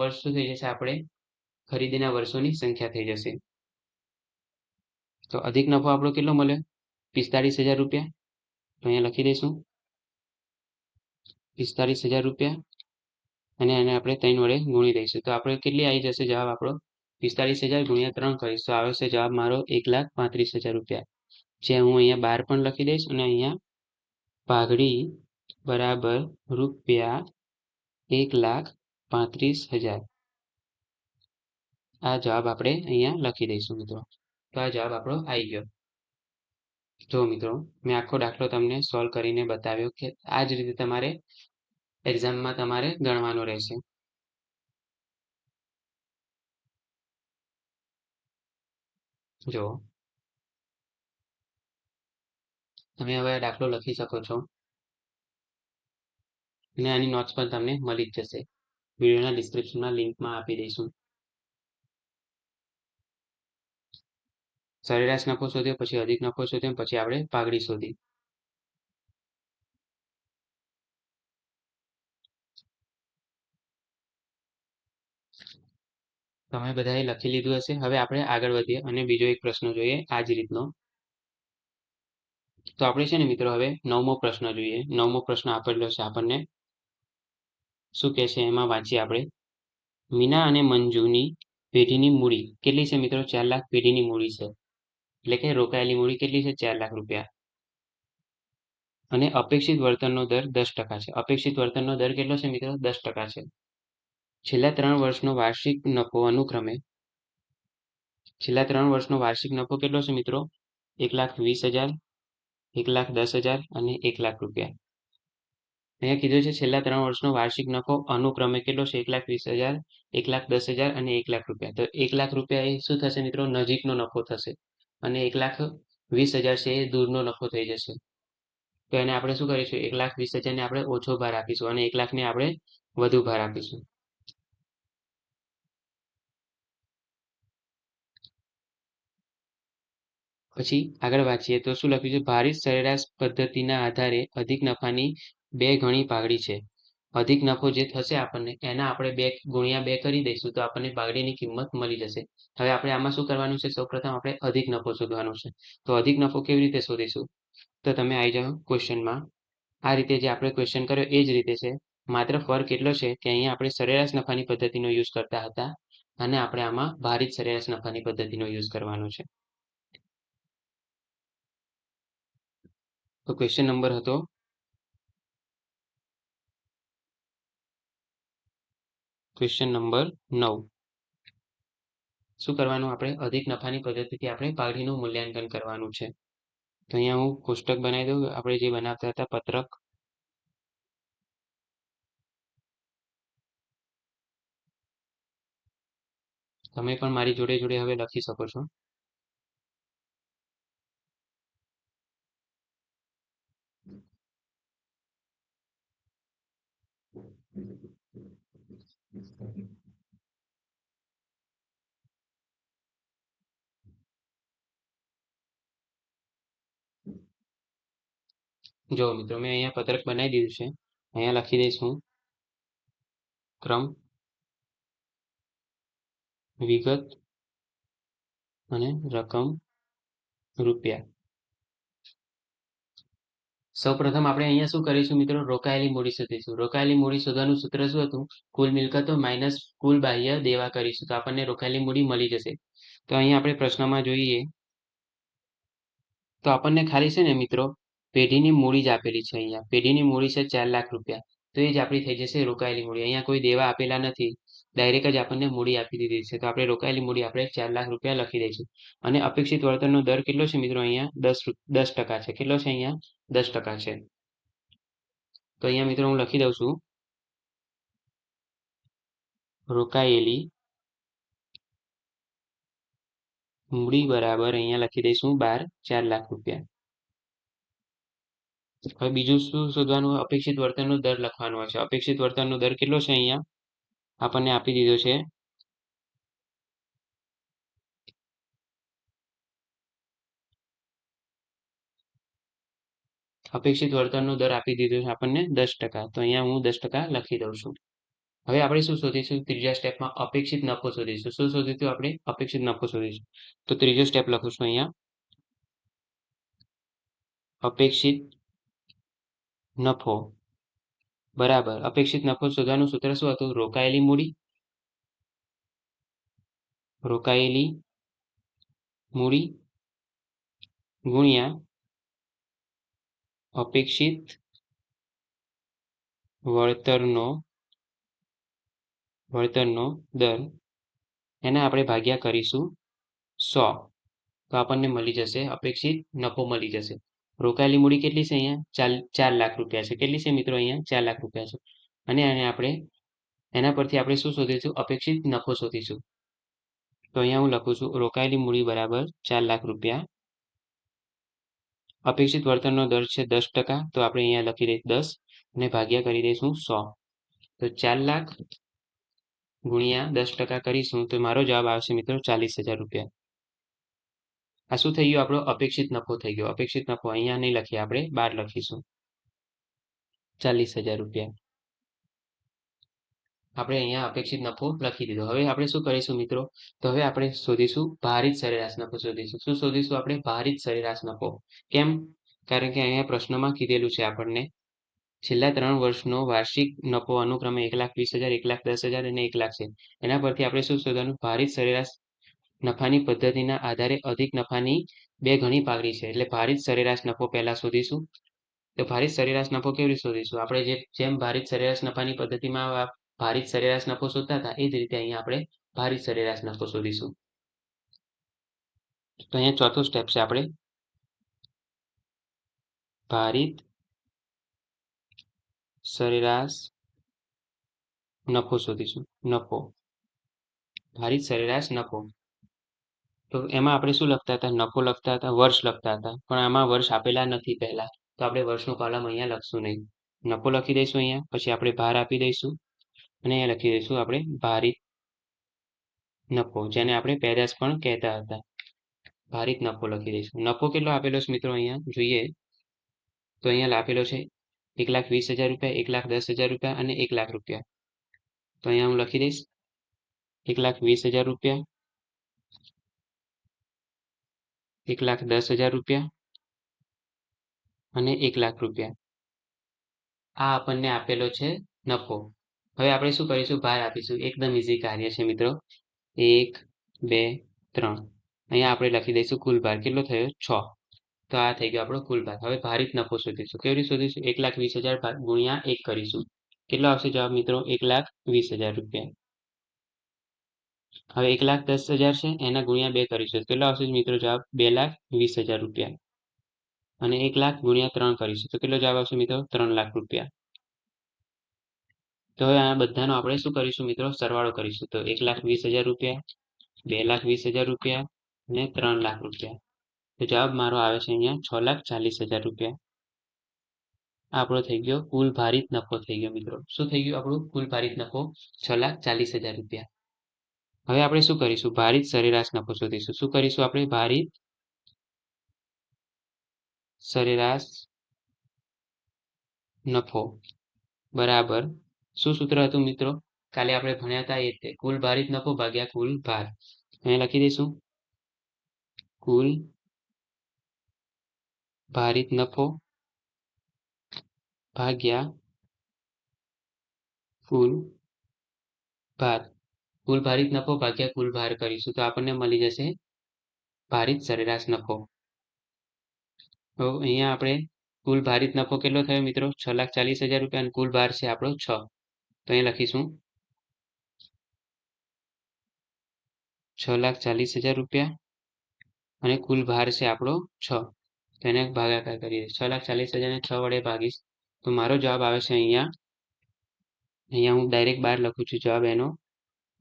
વર્ષ શું થઈ જશે? આપણે ખરીદીના વર્ષોની સંખ્યા થઈ જશે. તો અધિક નફો આપણો કેટલો મળ્યો? 45,000 રૂપિયા. તો અહીંયા લખી દઈશું 45,000 રૂપિયા અને એને આપણે 3 વડે ગુણી દઈશું. તો આપણે કેટલી આવી જશે જવાબ આપણો? 45,000 ગુણ્યા 3 કરીશ તો આવશે જવાબ મારો 1,35,000 રૂપિયા. જે હું અહીંયા 12 પણ લખી દઈશ અને અહીંયા પાઘડી બરાબર રૂપિયા 1,35,000. આ જવાબ આપણે અહીંયા લખી દઈશું મિત્રો. તો આ જવાબ આપણો આવી ગયો. જો મિત્રો, મેં આખો દાખલો તમને સોલ્વ કરીને બતાવ્યો કે આ જ રીતે તમારે એક્ઝામમાં તમારે ગણવાનો રહેશે. જો તમે હવે આ દાખલો લખી શકો છો અને આની નોટ્સ પણ તમને મળી જ જશે. વિડીયોના ડિસ્ક્રિપ્શનમાં લિંકમાં આપી દઈશું. સરેરાશ નફો શોધ્યો, પછી અધિક નફો શોધ્યો, પછી આપણે પાઘડી શોધી. તમે બધાએ લખી લીધું હશે. હવે આપણે આગળ વધીએ અને બીજો એક પ્રશ્ન જોઈએ આ જ રીતનો. તો આપણે છે ને મિત્રો હવે 9મો પ્રશ્ન જોઈએ. 9મો પ્રશ્ન આપેલો છે આપણને. શું કહે છે એમાં વાંચીએ આપણે. મીના અને મંજુની પેઢીની મૂડી કેટલી છે મિત્રો? 4 લાખ પેઢીની મૂડી છે. એટલે કે રોકાયેલી મૂડી કેટલી છે? 4 લાખ રૂપિયા. અને અપેક્ષિત વળતરનો દર 10% છે. અપેક્ષિત વળતરનો દર કેટલો છે મિત્રો? 10% છે. છેલ્લા 3 વર્ષનો વાર્ષિક નફો અનુક્રમે કેટલો છે મિત્રો? 1,20,000, 1,10,000 અને 1 લાખ રૂપિયા. અહીંયા કીધું છે છેલ્લા 3 વર્ષનો વાર્ષિક નફો અનુક્રમે કેટલો છે? 1,20,000, 1,10,000 અને 1 લાખ રૂપિયા. તો 1 લાખ રૂપિયા એ શું થશે મિત્રો? નજીકનો નફો થશે અને 1,20,000 છે એ દૂરનો નફો થઈ જશે. તો એને આપણે શું કરીશું? 1,20,000 ને આપણે ઓછો ભાર આપીશું અને 1 લાખને આપણે વધુ ભાર આપીશું. પછી આગળ વાંચીએ તો શું લખ્યું છે? ભારિત સરેરાશ પદ્ધતિના આધારે અધિક નફાની 2 ગણી પાઘડી છે. અધિક નફો જે થશે આપણને એના આપણે 2 ગુણ્યા 2 કરી દઈશું તો આપણને પાઘડીની કિંમત મળી જશે. હવે આપણે આમાં શું કરવાનું છે? સૌપ્રથમ આપણે અધિક નફો શોધવાનો છે. તો અધિક નફો કેવી રીતે શોધીશું? તો તમે આવી જાઓ ક્વેશ્ચનમાં. આ રીતે જે આપણે ક્વેશ્ચન કર્યો એ જ રીતે છે. માત્ર ફરક એટલો છે કે અહીંયા આપણે સરેરાશ નફાની પદ્ધતિનો યુઝ કરતા હતા અને આપણે આમાં ભારિત સરેરાશ નફાની પદ્ધતિનો યુઝ કરવાનો છે. તો ક્વેશ્ચન નંબર હતો ક્વેશ્ચન નંબર 9. શું કરવાનું? આપણે અધિક નફાની પદ્ધતિથી આપણે પાઘડીનું મૂલ્યાંકન કરવાનું છે. તો અહીંયા હું કોષ્ટક બનાવી દઉં. આપણે જે બનાવતા હતા પત્રક. તમે પણ મારી જોડે જોડે હવે લખી શકો છો. જો મિત્રો, મેં અહીંયા પત્રક બનાવી દીધું છે. અહીંયા લખી દઈશ હું ક્રમ, વિગત, અને રકમ રૂપિયા. સૌપ્રથમ આપણે અહીંયા શું કરીશું મિત્રો? રોકાયેલી મૂડી શોધીશું. રોકાયેલી મૂડી શોધવાનું સૂત્ર શું હતું? કુલ મિલકતો માઇનસ કુલ બાહ્ય દેવા કરીશું તો આપણને રોકાયેલી મૂડી મળી જશે. તો અહીંયા આપણે પ્રશ્નમાં જોઈએ તો આપણને ખાલી છે ને મિત્રો પેઢીની મૂડી જ આપેલી છે. અહીંયા પેઢીની મૂડી છે 4 લાખ રૂપિયા. તો એ જ આપણી થઈ જશે રોકાયેલી મૂડી. અહીંયા કોઈ દેવા આપેલા નથી, ડાયરેક્ટ જ આપણને મૂડી આપી દીધી છે. તો આપણે રોકાયેલી મૂડી આપણે 4 લાખ રૂપિયા લખી દઈશું. અને અપેક્ષિત વળતરનો દર કેટલો છે મિત્રો? અહીંયા 10% છે. કેટલો છે અહીંયા? 10% છે. તો અહીંયા મિત્રો હું લખી દઉં છું, રોકાયેલી મૂડી બરાબર અહીંયા લખી દઈશું 4 લાખ રૂપિયા. હવે બીજું શું શોધવાનું? અપેક્ષિત વળતરનો દર લખવાનો છે. અપેક્ષિત વળતરનો દર કેટલો છે? અહીંયા આપણને આપી દીધો છે અપેક્ષિત વળતરનો દર આપી દીધો છે આપણને 10%. તો અહીંયા હું 10% લખી દઉં છું. હવે આપણે શું શોધીશું? ત્રીજા સ્ટેપમાં અપેક્ષિત નફો શોધીશું. શું શોધીશું આપણે? અપેક્ષિત નફો શોધીશું. તો ત્રીજો સ્ટેપ લખું છું અહીંયા, અપેક્ષિત નફો બરાબર અપેક્ષિત નફો શોધવાનું સૂત્ર શું હતું? રોકાયેલી મૂડી ગુણ્યા અપેક્ષિત વળતરનો દર, એને આપણે ભાગ્યા કરીશું 100. તો આપણને મળી જશે અપેક્ષિત નફો મળી જશે. રોકાયેલી મૂડી કેટલી છે? અહીંયા 4 લાખ રૂપિયા છે. કેટલી છે મિત્રો? અહીંયા 4 લાખ રૂપિયા છે. અને આપણે એના પરથી આપણે શું શોધીશું? અપેક્ષિત નફો શોધીશું. તો અહીંયા હું લખું છું, રોકાયેલી મૂડી બરાબર 4 લાખ રૂપિયા. અપેક્ષિત વળતરનો દર છે 10%. તો આપણે અહીંયા લખી દઈશું 10 અને ભાગ્યા કરી દઈશું 100. તો 4 લાખ ગુણ્યા 10% કરીશું તો મારો જવાબ આવશે મિત્રો 40,000 રૂપિયા. આ શું થઈ ગયું? આપણો અપેક્ષિત નફો થઈ ગયો. અપેક્ષિત નફો અહીંયા નહીં લખીએ, આપણે બહાર લખીશું 40,000 રૂપિયા. આપણે અહીંયા અપેક્ષિત નફો લખી દીધો. હવે આપણે શું કરીશું મિત્રો? તો હવે આપણે શોધીશું ભારિત સરેરાશ નફો શોધીશું. શું શોધીશું આપણે? ભારિત સરેરાશ નફો. કેમ? કારણ કે અહીંયા પ્રશ્નમાં કીધેલું છે આપણને છેલ્લા 3 વર્ષનો વાર્ષિક નફો અનુક્રમે 1,20,000, 1,10,000 અને 1 લાખ છે. એના પરથી આપણે શું શોધવાનું? ભારિત સરેરાશ નફાની પદ્ધતિના આધારે અધિક નફાની 2 ગણી પાઘડી છે. એટલે ભારિત સરેરાશ નફો પહેલા શોધીશું. તો ભારિત સરેરાશ નફો કેવી રીતે શોધીશું? આપણે જેમ ભારિત સરેરાશ નફાની પદ્ધતિમાં ભારિત સરેરાશ નફો શોધતા હતા એ જ રીતે અહીંયા આપણે ભારિત સરેરાશ નફો શોધીશું. તો અહીંયા ચોથો સ્ટેપ છે, આપણે ભારિત સરેરાશ નફો શોધીશું. ભારિત સરેરાશ નફો. તો એમાં આપણે શું લખતા હતા? નફો લખતા હતા, વર્ષ લખતા હતા, પણ આમાં વર્ષ આપેલા નથી પહેલા. તો આપણે વર્ષનું કોલમ અહીંયા લખશું નહીં. નફો લખી દઈશું અહીંયા, પછી આપણે ભાર આપી દઈશું અને અહીંયા લખી દઈશું આપણે ભારિત નફો, જેને આપણે પેદાશ પણ કહેતા હતા. ભારિત નફો લખી દઈશું. નફો કેટલો આપેલો છે મિત્રો? અહીંયા જોઈએ તો અહીંયા આપેલો છે 1,20,000 રૂપિયા, 1,10,000 રૂપિયા અને 1 લાખ રૂપિયા. તો અહીંયા હું લખી દઈશ 1,20,000 રૂપિયા, 1,10,000 રૂપિયા અને 1 લાખ રૂપિયા. આ આપણને આપેલો છે નફો. હવે આપણે શું કરીશું? ભાર આપીશું. એકદમ ઈઝી કાર્ય છે મિત્રો. 1, 2, 3. અહીંયા આપણે લખી દઈશું કુલ ભાર કેટલો થયો? 6. તો આ થઈ ગયો આપણો કુલ ભાર. હવે ભારિત નફો શોધીશું. કેવી રીતે શોધીશું? 1,20,000 ગુણ્યા 1 કરીશું. કેટલો આવશે જવાબ મિત્રો? 1,20,000 રૂપિયા. હવે 1,10,000 છે, એના ગુણ્યા 2 કરીશું. કેટલો આવશે મિત્રો જવાબ? 2,20,000 રૂપિયા. અને 1 લાખ ગુણ્યા 3 કરીશું તો કેટલો જવાબ આવશે મિત્રો? 3 લાખ રૂપિયા. તો હવે આ બધાનો આપણે શું કરીશું મિત્રો? સરવાળો કરીશું. તો 1,20,000 રૂપિયા, 2,20,000 રૂપિયા અને 3 લાખ રૂપિયા. તો જવાબ મારો આવે છે અહીંયા 6,40,000 રૂપિયા. આપણો થઈ ગયો કુલ ભારિત નફો થઈ ગયો મિત્રો. શું થઈ ગયું આપણું? કુલ ભારિત નફો 6,40,000 રૂપિયા. હવે આપણે શું કરીશું? ભારિત સરેરાશ નફો શોધીશું. શું કરીશું આપણે? ભારિત સરેરાશ નફો બરાબર શું સૂત્ર હતું મિત્રો? કાલે આપણે ભણ્યા હતા એ રીતે કુલ ભારિત નફો ભાગ્યા કુલ ભાર. અહીંયા લખી દઈશું કુલ ભારિત નફો ભાગ્યા કુલ ભાર. કુલ ભારિત નફો ભાગ્યા કુલ ભાર કરીશું તો આપણને મળી જશે ભારિત સરેરાશ નફો. તો અહીંયા આપણે કુલ ભારિત નફો કેટલો થયો મિત્રો? 6,40,000 રૂપિયા અને કુલ ભાર છે આપણો 6. તો અહીંયા લખીશું 6,40,000 રૂપિયા અને કુલ ભાર છે આપણો 6. તો એને ભાગાકાર કરીએ. 6,40,000 ને 6 વડે ભાગીશ તો મારો જવાબ આવે છે અહીંયા હું ડાયરેક્ટ 12 લખું છું. જવાબ એનો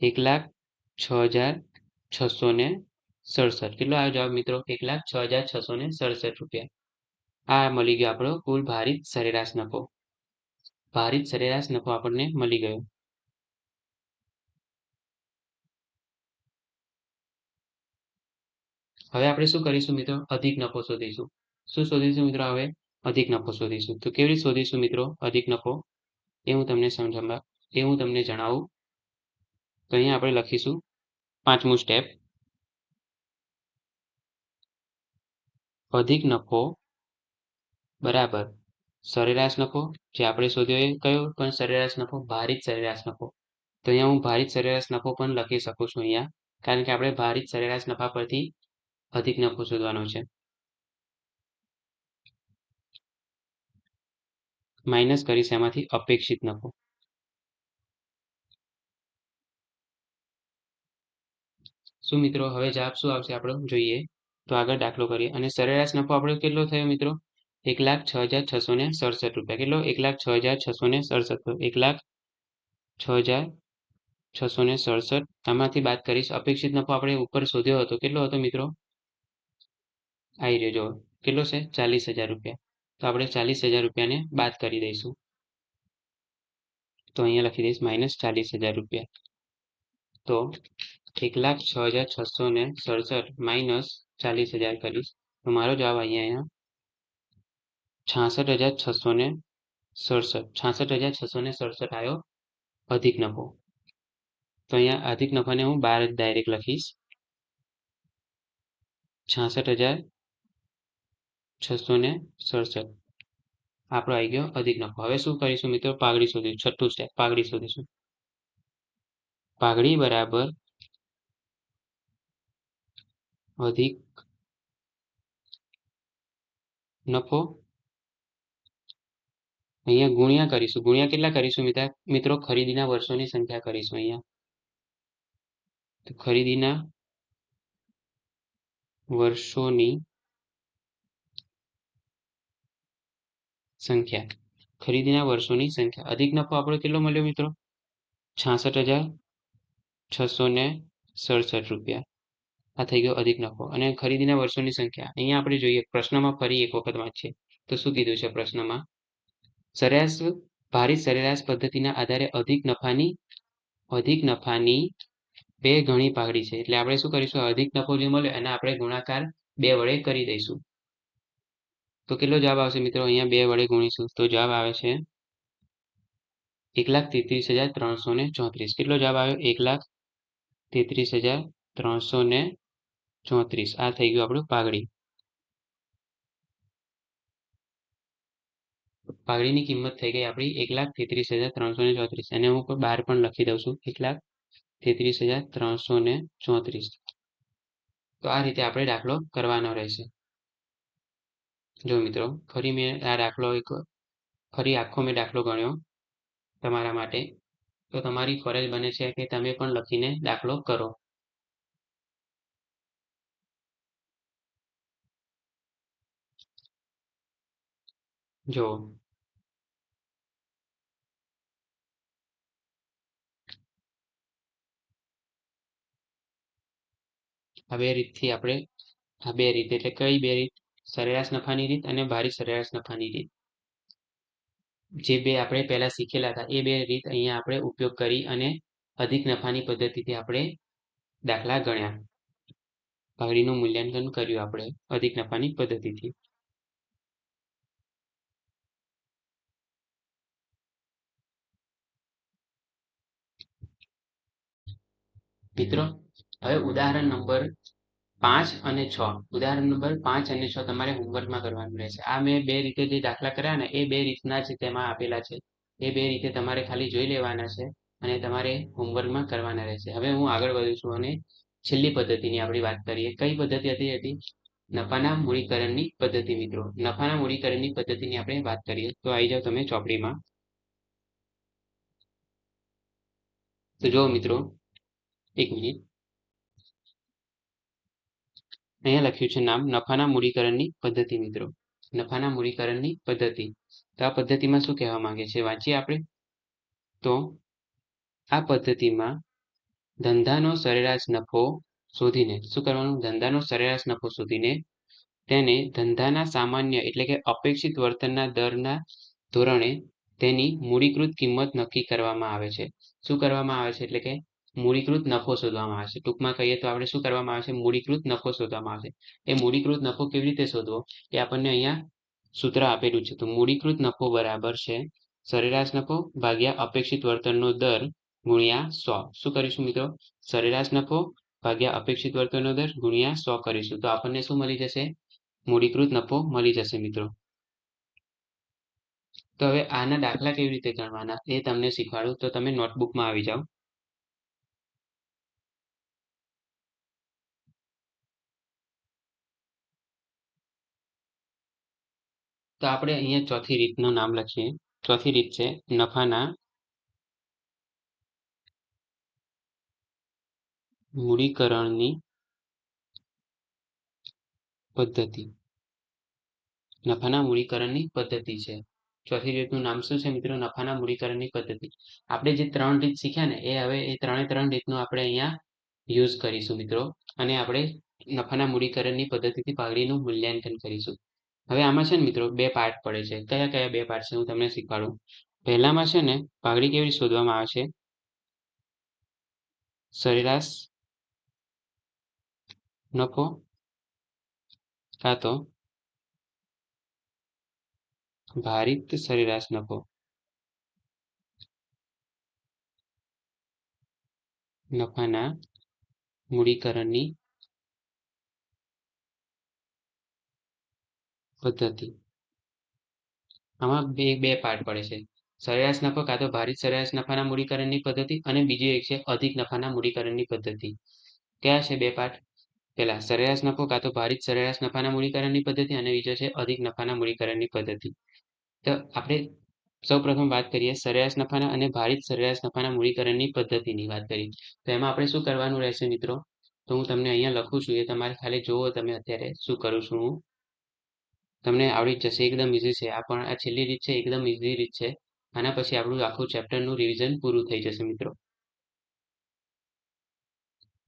1,06,667. કેટલો આવ્યો જવાબ મિત્રો? 1,06,667 રૂપિયા. આ મળી ગયો આપણો કુલ ભારિત સરેરાશ નફો. ભારિત સરેરાશ નફો આપણને મળી ગયો. હવે આપણે શું કરીશું મિત્રો? અધિક નફો શોધીશું. શું શોધીશું મિત્રો? હવે અધિક નફો શોધીશું. તો કેવી રીતે શોધીશું મિત્રો અધિક નફો? એ હું તમને જણાવું. તો અહીંયા આપણે લખીશું 5મું સ્ટેપ. અધિક નફો બરાબર સરેરાશ નફો. જે આપણે શોધ્યો એ કયો પણ સરેરાશ નફો? ભારિત સરેરાશ નફો. તો અહીંયા હું ભારિત સરેરાશ નફો પણ લખી શકું છું અહીંયા, કારણ કે આપણે ભારિત સરેરાશ નફા પરથી અધિક નફો શોધવાનો છે. માઇનસ કરીશ એમાંથી અપેક્ષિત નફો. શું મિત્રો હવે જવાબ શું આવશે આપણો જોઈએ? તો આગળ દાખલો કરીએ અને સરેરાશ નફો આપણો કેટલો થયો મિત્રો? 1,06,667 રૂપિયા. કેટલો? 1,06,667. 1,06,667. આમાંથી બાદ કરીશ અપેક્ષિત નફો આપણે ઉપર શોધ્યો હતો. કેટલો હતો મિત્રો? આવી રહ્યો જો કેટલો છે? 40,000 રૂપિયા. તો આપણે 40,000 રૂપિયાને બાદ કરી દઈશું. તો અહીંયા લખી દઈશ -40,000 રૂપિયા. તો 1,06,667 માઇનસ 40,000 કરીશ તો મારો જવાબ અહીંયા 66,667. 66,667 આવ્યો અધિક નફો. તો અહીંયા અધિક નફાને હું 12 ડાયરેક્ટ લખીશ. 66,667 આપણો આવી ગયો અધિક નફો. હવે શું કરીશું મિત્રો? પાઘડી શોધીશું. છઠ્ઠું સ્ટેપ પાઘડી શોધીશું. પાઘડી બરાબર અધિક નફો અહીંયા ગુણ્યા કરીશું. ગુણ્યા કેટલા કરીશું મિત્રો? ખરીદીના વર્ષોની સંખ્યા કરીશું અહીંયા. તો ખરીદીના વર્ષોની સંખ્યા. ખરીદીના વર્ષોની સંખ્યા. અધિક નફો આપણો કેટલો મળ્યો મિત્રો? 66,667 રૂપિયા. આ થઈ ગયો અધિક નફો. અને ખરીદીના વર્ષોની સંખ્યા અહીંયા આપણે જોઈએ પ્રશ્નમાં ફરી એક વખત વાંચીએ તો શું કીધું છે પ્રશ્નમાં? સરેરાશ ભારિત સરેરાશ પદ્ધતિના આધારે અધિક નફાની બે ગણી પાઘડી છે. એટલે આપણે શું કરીશું? અધિક નફો જે મળ્યો એને આપણે ગુણાકાર 2 વડે કરી દઈશું. તો કેટલો જવાબ આવશે મિત્રો? અહીંયા 2 વડે ગુણીશું તો જવાબ આવે છે 1,33,334. કેટલો જવાબ આવ્યો? 1,33,334. આ થઈ ગયું આપણું પાઘડી. પાઘડીની કિંમત થઈ ગઈ આપણી 1,33,334. એને હું 12 પણ લખી દઉં છું. 1,33,334. તો આ રીતે આપણે દાખલો કરવાનો રહેશે. જો મિત્રો ફરી મેં આ દાખલો આખો મેં દાખલો ગણ્યો તમારા માટે. તો તમારી ફરજ બને છે કે તમે પણ લખીને દાખલો કરો. જો આ બે રીતથી આપણે આ બે રીત એટલે કઈ બે રીત? સરેરાશ નફાની રીત અને ભારિત સરેરાશ નફાની રીત. જે બે આપણે પહેલા શીખેલા હતા એ બે રીત અહીંયા આપણે ઉપયોગ કરી અને અધિક નફાની પદ્ધતિથી આપણે દાખલા ગણ્યા. પાઘડીનું મૂલ્યાંકન કર્યું આપણે અધિક નફાની પદ્ધતિથી. મિત્રો હવે ઉદાહરણ નંબર 5 અને 6 ઉદાહરણ નંબર 5 અને 6 તમારે હોમવર્કમાં કરવાનું રહેશે. આ મેં બે રીતે જે દાખલા કર્યા ને એ બે રીતના જ તેમાં આપેલા છે. એ બે રીતે તમારે ખાલી જોઈ લેવાના છે અને તમારે હોમવર્કમાં કરવાના રહેશે. હવે હું આગળ વધું છું અને છેલ્લી પદ્ધતિની આપણે વાત કરીએ. કઈ પદ્ધતિ હતી? નફાના મૂડીકરણની પદ્ધતિ મિત્રો. નફાના મૂડીકરણની પદ્ધતિની આપણે વાત કરીએ તો આવી જાઓ તમે ચોપડીમાં. તો જુઓ મિત્રો, એક મિનિટ. અહીંયા લખ્યું છે નામ નફાના મૂડીકરણની પદ્ધતિ મિત્રો. નફાના મૂડીકરણની પદ્ધતિ. તો આ પદ્ધતિમાં શું કહેવા માંગે છે વાંચીએ આપણે. તો આ પદ્ધતિમાં ધંધાનો સરેરાશ નફો શોધીને શું કરવાનું? ધંધાનો સરેરાશ નફો શોધીને તેને ધંધાના સામાન્ય એટલે કે અપેક્ષિત વર્તનના દરના ધોરણે તેની મૂડીકૃત કિંમત નક્કી કરવામાં આવે છે. શું કરવામાં આવે છે? એટલે કે મૂડીકૃત નફો શોધવામાં આવે છે. ટૂંકમાં કહીએ તો આપણે શું કરવામાં આવે છે? મૂડીકૃત નફો શોધવામાં આવે છે. એ મૂડીકૃત નફો કેવી રીતે શોધવો એ આપણને અહીંયા સૂત્ર આપેલું છે. તો મૂડીકૃત નફો બરાબર છે સરેરાશ નફો ભાગ્યા અપેક્ષિત વર્તનનો દર ગુણ્યા 100. શું કરીશું મિત્રો? સરેરાશ નફો ભાગ્યા અપેક્ષિત વર્તનનો દર ગુણ્યા 100 કરીશું. તો આપણને શું મળી જશે? મૂડીકૃત નફો મળી જશે મિત્રો. તો હવે આના દાખલા કેવી રીતે ગણવાના એ તમને શીખવાડું. તો તમે નોટબુકમાં આવી જાઓ. તો આપણે અહીંયા ચોથી રીતનું નામ લખીએ. ચોથી રીત છે નફાના મૂડીકરણની પદ્ધતિ. નફાના મૂડીકરણની પદ્ધતિ છે. ચોથી રીતનું નામ શું છે મિત્રો? નફાના મૂડીકરણની પદ્ધતિ. આપણે જે 3 રીત શીખ્યા ને એ હવે એ 3 રીતનું આપણે અહીંયા યુઝ કરીશું મિત્રો. અને આપણે નફાના મૂડીકરણની પદ્ધતિથી પાઘડીનું મૂલ્યાંકન કરીશું. હવે આમાં છે ને મિત્રો બે પાર્ટ પડે છે. કયા કયા બે પાર્ટ છે હું તમને શીખવાડું. પહેલામાં છે ને પાઘડી કેવી રીતે શોધવામાં આવે છે? સરેરાશ નફો કાં તો ભારિત સરેરાશ નફો. નફાના મૂડીકરણની પદ્ધતિ. આમાં બે પાર્ટ પડે છે. સરેરાશ નફો કાં તો ભારિત સરેરાશ નફાના મૂડીકરણની પદ્ધતિ અને બીજી એક છે અધિક નફાના મૂડીકરણની પદ્ધતિ. કયા છે બે પાર્ટ? પહેલા સરેરાશ નફો કાં તો ભારિત સરેરાશ નફાના મૂડીકરણની પદ્ધતિ અને બીજો છે અધિક નફાના મૂડીકરણની પદ્ધતિ. તો આપણે સૌપ્રથમ વાત કરીએ સરેરાશ નફાના અને ભારિત સરેરાશ નફાના મૂડીકરણની પદ્ધતિની વાત કરીએ. તો એમાં આપણે શું કરવાનું રહેશે મિત્રો? તો હું તમને અહીંયા લખું છું એ તમારે ખાલી જોવો તમે અત્યારે શું કરું છું હું. તમને આવડી જશે. એકદમ ઇઝી છે. આ પણ આ છેલ્લી રીત છે એકદમ ઇઝી રીત છે. આના પછી આપણું આખું ચેપ્ટરનું રિવિઝન પૂરું થઈ જશે મિત્રો.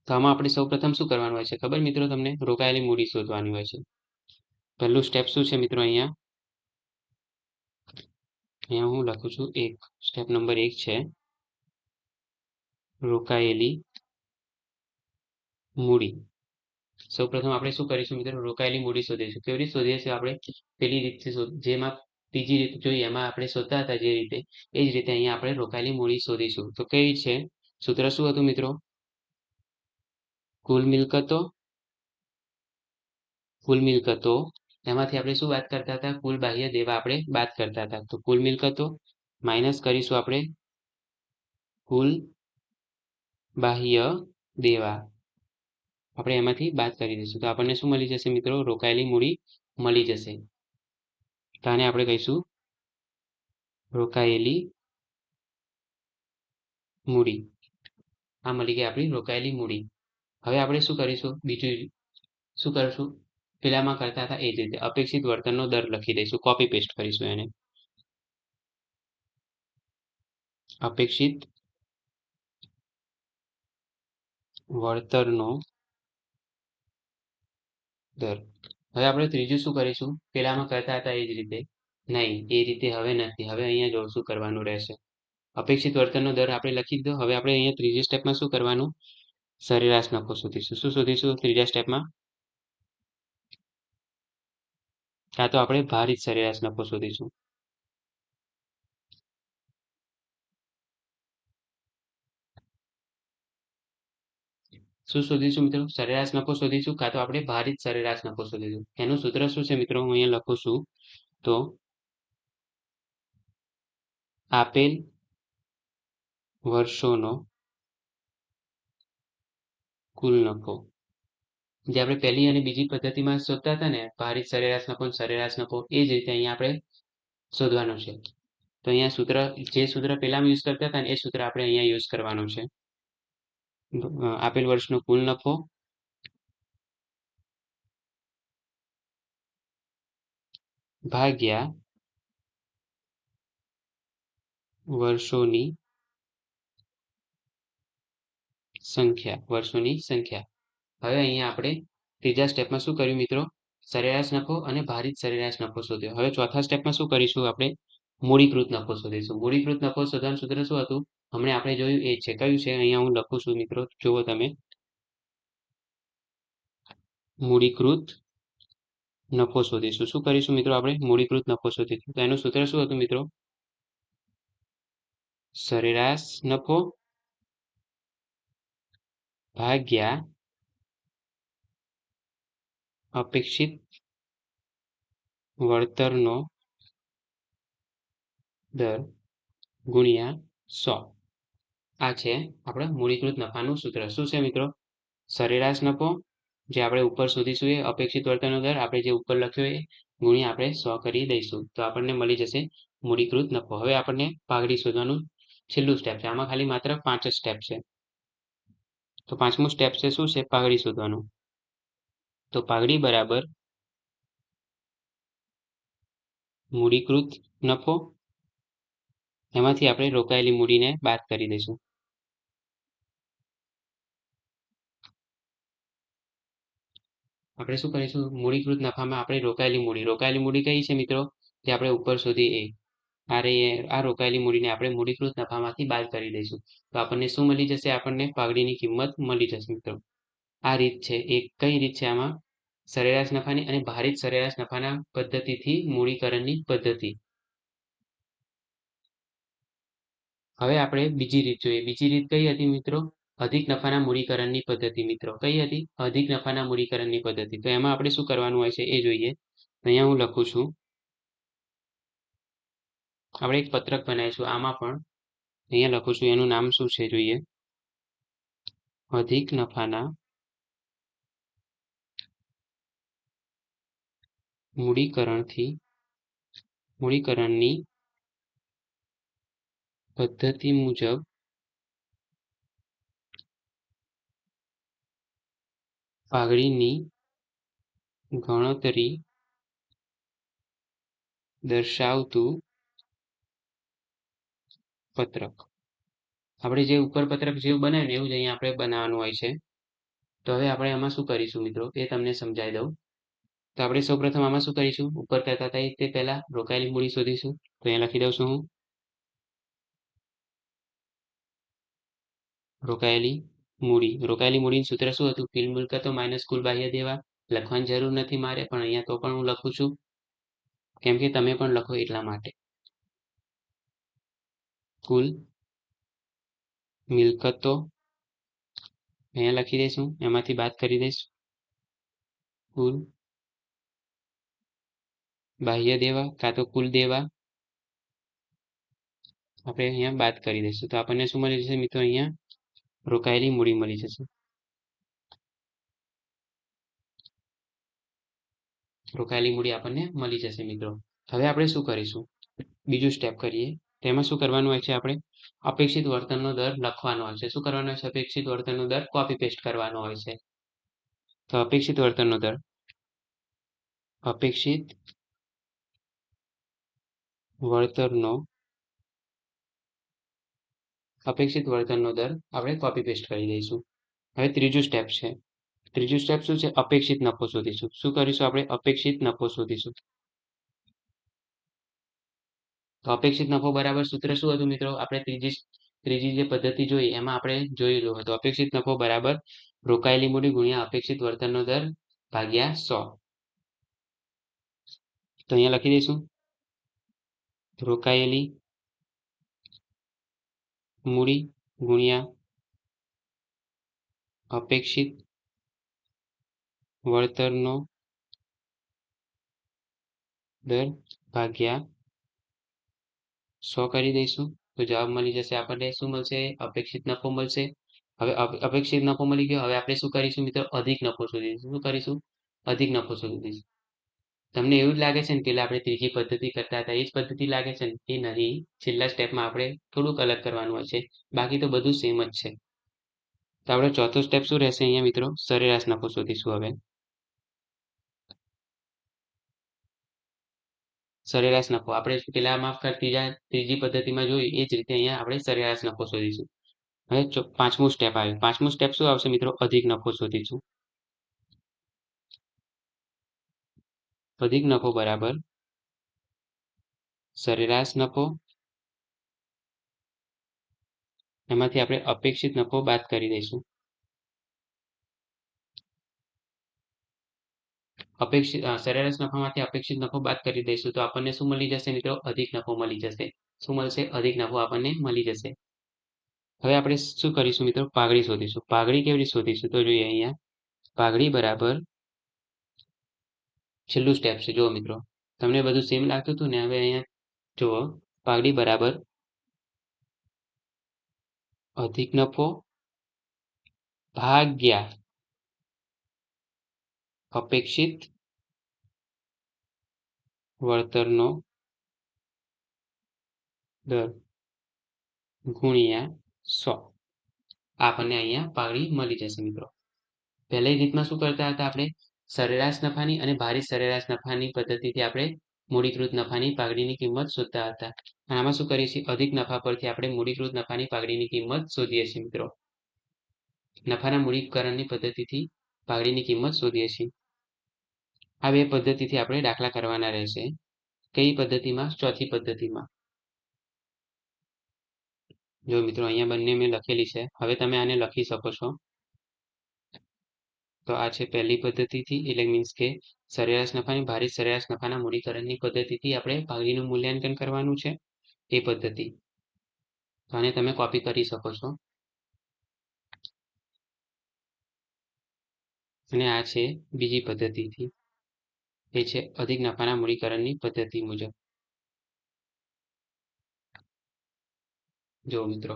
તો આમાં આપણે સૌપ્રથમ શું કરવાનું હોય છે ખબર મિત્રો તમને? રોકાયેલી મૂડી શોધવાની હોય છે. પહેલું સ્ટેપ શું છે મિત્રો? અહીંયા હું લખું છું સ્ટેપ નંબર 1 છે રોકાયેલી મૂડી. સૌપ્રથમ આપણે શું કરીશું મિત્રો? રોકાયેલી મૂડી શોધીશું. કેવી રીતે શોધીએ છીએ આપણે? પેલી રીતથી જેમાં ત્રીજી રીત જોઈએ એમાં આપણે શોધતા હતા જે રીતે એ જ રીતે અહીંયા આપણે રોકાયેલી મૂડી શોધીશું. તો કેવી છે? સૂત્ર શું હતું મિત્રો? કુલ મિલકતો એમાંથી આપણે શું વાત કરતા હતા? કુલ બાહ્ય દેવા આપણે બાદ કરતા હતા. તો કુલ મિલકતો માઇનસ કરીશું આપણે કુલ બાહ્ય દેવા. આપણે એમાંથી બાદ કરી દઈશું. તો આપણને શું મળી જશે મિત્રો? રોકાયેલી મૂડી મળી જશે. તો આને આપણે કહીશું રોકાયેલી મૂડી. આ મળી ગઈ આપણી રોકાયેલી મૂડી. હવે આપણે શું કરીશું? બીજું શું કરીશું? પેલામાં કરતા હતા એ જ રીતે અપેક્ષિત વર્તનનો દર લખી દઈશું. કોપી પેસ્ટ કરીશું એને. અપેક્ષિત વળતરનો દર. હવે આપણે ત્રીજું શું કરીશું? પેલામાં કરતા હતા એ જ રીતે. નહીં, એ રીતે હવે નથી. હવે અહીંયા જો શું કરવાનું રહેશે? અપેક્ષિત વર્તનનો દર આપણે લખી દીધો. હવે આપણે અહીંયા ત્રીજી સ્ટેપમાં શું કરવાનું? સરેરાશ નફો શોધીશું. શું શોધીશું ત્રીજા સ્ટેપમાં? કાં તો આપણે ભારિત સરેરાશ નફો શોધીશું. શું શોધીશું મિત્રો? સરેરાશ નફો શોધીશું, કાં તો આપણે ભારિત સરેરાશ નફો શોધીશું. એનું સૂત્ર શું છે મિત્રો? હું અહીંયા લખું છું. તો આપેલ વર્ષોનો કુલ નફો, જે આપણે પહેલી અને બીજી પદ્ધતિમાં શોધતા હતા ને, ભારિત સરેરાશ નફો અને સરેરાશ નફો, એ જ રીતે અહીંયા આપણે શોધવાનું છે. તો અહીંયા સૂત્ર, જે સૂત્ર પહેલામાં યુઝ કરતા હતા ને, એ સૂત્ર આપણે અહીંયા યુઝ કરવાનું છે. આપેલ વર્ષનો કુલ નફો ભાગ્યા વર્ષોની સંખ્યા. હવે અહીંયા આપણે ત્રીજા સ્ટેપમાં શું કર્યું મિત્રો? સરેરાશ નફો અને ભારિત સરેરાશ નફો શોધ્યો. હવે ચોથા સ્ટેપમાં શું કરીશું? આપણે મૂડીકૃત નફો શોધીશું. મૂડીકૃત નફો શોધવાનું સૂત્ર શું હતું? હમણાં આપણે જોયું એ છે. કયું છે? અહીંયા હું લખું છું મિત્રો, જુઓ તમે. મૂડીકૃત નફો શોધીશું. શું કરીશું મિત્રો? આપણે મૂડીકૃત નફો શોધીશું. તો એનું સૂત્ર શું હતું મિત્રો? સરેરાશ નફો ભાગ્યા અપેક્ષિત વળતરનો દર ગુણ્યા 100. આ છે આપણે મૂડીકૃત નફાનું સૂત્ર. શું છે મિત્રો? સરેરાશ નફો, જે આપણે ઉપર શોધીશું, એ અપેક્ષિત વળતરનો દર આપણે જે ઉપર લખ્યો એ ગુણ્યા આપણે 100 કરી દઈશું. તો આપણને મળી જશે મૂડીકૃત નફો. હવે આપણને પાઘડી શોધવાનું છેલ્લું સ્ટેપ છે. આમાં ખાલી માત્ર 5 જ સ્ટેપ છે. તો પાંચમું સ્ટેપ છે શું છે? પાઘડી શોધવાનું. તો પાઘડી બરાબર મૂડીકૃત નફો, એમાંથી આપણે રોકાયેલી મૂડીને બાદ કરી દઈશું. આપણે શું કરીશું? મૂડીકૃત નફામાં આપણે રોકાયેલી મૂડી કઈ છે મિત્રો? જે આપણે ઉપર શોધી એ આ રોકાયેલી મૂડીને આપણે મૂડીકૃત નફામાંથી બાદ કરી દઈશું. તો આપણને શું મળી જશે? આપણને પાઘડીની કિંમત મળી જશે મિત્રો. આ રીત છે. એક કઈ રીત છે આમાં? સરેરાશ નફાની અને ભારિત સરેરાશ નફાના પદ્ધતિથી મૂડીકરણની પદ્ધતિ. હવે આપણે બીજી રીત જોઈએ. બીજી રીત કઈ હતી મિત્રો? અધિક નફાના મૂડીકરણની પદ્ધતિ મિત્રો. કઈ હતી? અધિક નફાના મૂડીકરણની પદ્ધતિ. તો એમાં આપણે શું કરવાનું હોય છે એ જોઈએ. અહીંયા હું લખું છું. આપણે એક પત્રક બનાવીશું. આમાં પણ અહીંયા લખું છું. એનું નામ શું છે જોઈએ. અધિક નફાના મૂડીકરણની પદ્ધતિ મુજબ પાઘડીની ગણતરી દર્શાવતું પત્રક. આપણે જે ઉપર પત્રક જેવું બનાવ્યું ને એવું જ અહીંયા આપણે બનાવવાનું હોય છે. તો હવે આપણે આમાં શું કરીશું મિત્રો? એ તમને સમજાવી દઉં. તો આપણે સૌપ્રથમ આમાં શું કરીશું? ઉપર કરતા હતા તે પહેલા રોકાયેલી મૂડી શોધીશું. તો અહીંયા લખી દઉં છું હું રોકાયેલી મૂડીનું સૂત્ર શું હતું? કુલ મિલકતો માઇનસ કુલ બાહ્ય દેવા. લખવાની જરૂર નથી મારે, પણ અહીંયા તો પણ હું લખું છું, કેમ કે તમે પણ લખો એટલા માટે. કુલ મિલકતો અહીંયા લખી દઈશું, એમાંથી બાદ કરી દઈશું કુલ બાહ્ય દેવા કાં તો કુલ દેવા આપણે અહીંયા બાદ કરી દઈશું. તો આપણને શું મળી જશે મિત્રો? અહીંયા રોકાયેલી મૂડી મળી જશે. રોકાયેલી મૂડી આપણને મળી જશે મિત્રો. હવે આપણે શું કરીશું? બીજું સ્ટેપ કરીએ. તેમાં શું કરવાનું હોય છે? આપણે અપેક્ષિત વર્તનનો દર લખવાનો હોય છે. શું કરવાનો હોય છે? અપેક્ષિત વર્તનનો દર કોપી પેસ્ટ કરવાનો હોય છે. તો અપેક્ષિત વર્તનનો દર અપેક્ષિત વર્તનનો દર આપણે કોપી પેસ્ટ કરી દઈશું. હવે ત્રીજું સ્ટેપ છે. ત્રીજું સ્ટેપ શું છે? અપેક્ષિત નફો શોધીશું. શું કરીશું? આપણે અપેક્ષિત નફો શોધીશું. તો અપેક્ષિત નફો બરાબર સૂત્ર શું હતું મિત્રો? આપણે ત્રીજી જે પદ્ધતિ જોઈ એમાં આપણે જોયેલું હતું. અપેક્ષિત નફો બરાબર રોકાયેલી મૂડી ગુણ્યા અપેક્ષિત વર્તનનો દર ભાગ્યા 100. તો અહીંયા લખી દઈશું રોકાયેલી મૂડી ગુણ્યા અપેક્ષિત વળતરનો દર ભાગ્યા 100 કરી દઈશું. તો જવાબ મળી જશે આપણને શું મળશે? અપેક્ષિત નફો મળશે. હવે અપેક્ષિત નફો મળી ગયો. હવે આપણે શું કરીશું મિત્રો? અધિક નફો શોધીશું. શું કરીશું? અધિક નફો શોધીશું. તમને એવું જ લાગે છે ને પેલા આપણે ત્રીજી પદ્ધતિ કરતા હતા એ જ પદ્ધતિ લાગે છે ને? એ નહીં. છેલ્લા સ્ટેપમાં આપણે થોડુંક અલગ કરવાનું હોય છે. બાકી તો બધું સેમ જ છે. તો આપણે ચોથો સ્ટેપ શું રહેશે અહીંયા મિત્રો? સરેરાશ નફો શોધીશું હવે. સરેરાશ નફો આપણે પેલા માફ કર ત્રીજી પદ્ધતિમાં જોયું એ જ રીતે અહીંયા આપણે સરેરાશ નફો શોધીશું. હવે પાંચમું સ્ટેપ આવ્યું. પાંચમું સ્ટેપ શું આવશે મિત્રો? અધિક નફો શોધીશું. અધિક નફો બરાબર સરેરાશ નફો, એમાંથી આપણે અપેક્ષિત નફો બાદ કરી દઈશું. સરેરાશ નફામાંથી અપેક્ષિત નફો બાદ કરી દઈશું તો આપણને શું મળી જશે મિત્રો? અધિક નફો મળી જશે. શું મળશે? અધિક નફો આપણને મળી જશે. હવે આપણે શું કરીશું મિત્રો? પાઘડી શોધીશું. પાઘડી કેવી રીતે શોધીશું? તો જોઈએ અહીંયા પાઘડી બરાબર છેલ્લું સ્ટેપ છે. જુઓ મિત્રો, તમને બધું સેમ લાગતું હતું ને? હવે અહીંયા જુઓ, પાઘડી બરાબર અધિક નફો ભાગ્યા અપેક્ષિત વળતરનો દર ગુણ્યા 100. આપણને અહીંયા પાઘડી મળી જશે મિત્રો. પહેલી રીતમાં શું કરતા હતા આપણે? સરેરાશ નફાની અને ભારિત સરેરાશ નફાની પદ્ધતિથી આપણે મૂડીકૃત નફાની પાઘડીની કિંમત શોધતા હતા. અને આમાં શું કરીએ છીએ? અધિક નફા પરથી આપણે મૂડીકૃત નફાની પાઘડીની કિંમત શોધીએ છીએ મિત્રો. નફાના મૂડીકરણની પદ્ધતિથી પાઘડીની કિંમત શોધીએ છીએ. આ બે પદ્ધતિથી આપણે દાખલા કરવાના રહેશે. કઈ પદ્ધતિમાં? ચોથી પદ્ધતિમાં. જો મિત્રો અહીંયા બંને મેં લખેલી છે. હવે તમે આને લખી શકો છો. તો આ છે પહેલી પદ્ધતિથી, એટલે મીન્સ કે સરેરાશ નફાની ભારિત સરેરાશ નફાના મૂડીકરણની પદ્ધતિથી આપણે પાઘડીનું મૂલ્યાંકન કરવાનું છે. એ પદ્ધતિ. તો આને તમે કોપી કરી શકો છો. અને આ છે બીજી પદ્ધતિથી. એ છે અધિક નફાના મૂડીકરણની પદ્ધતિ મુજબ. જો મિત્રો,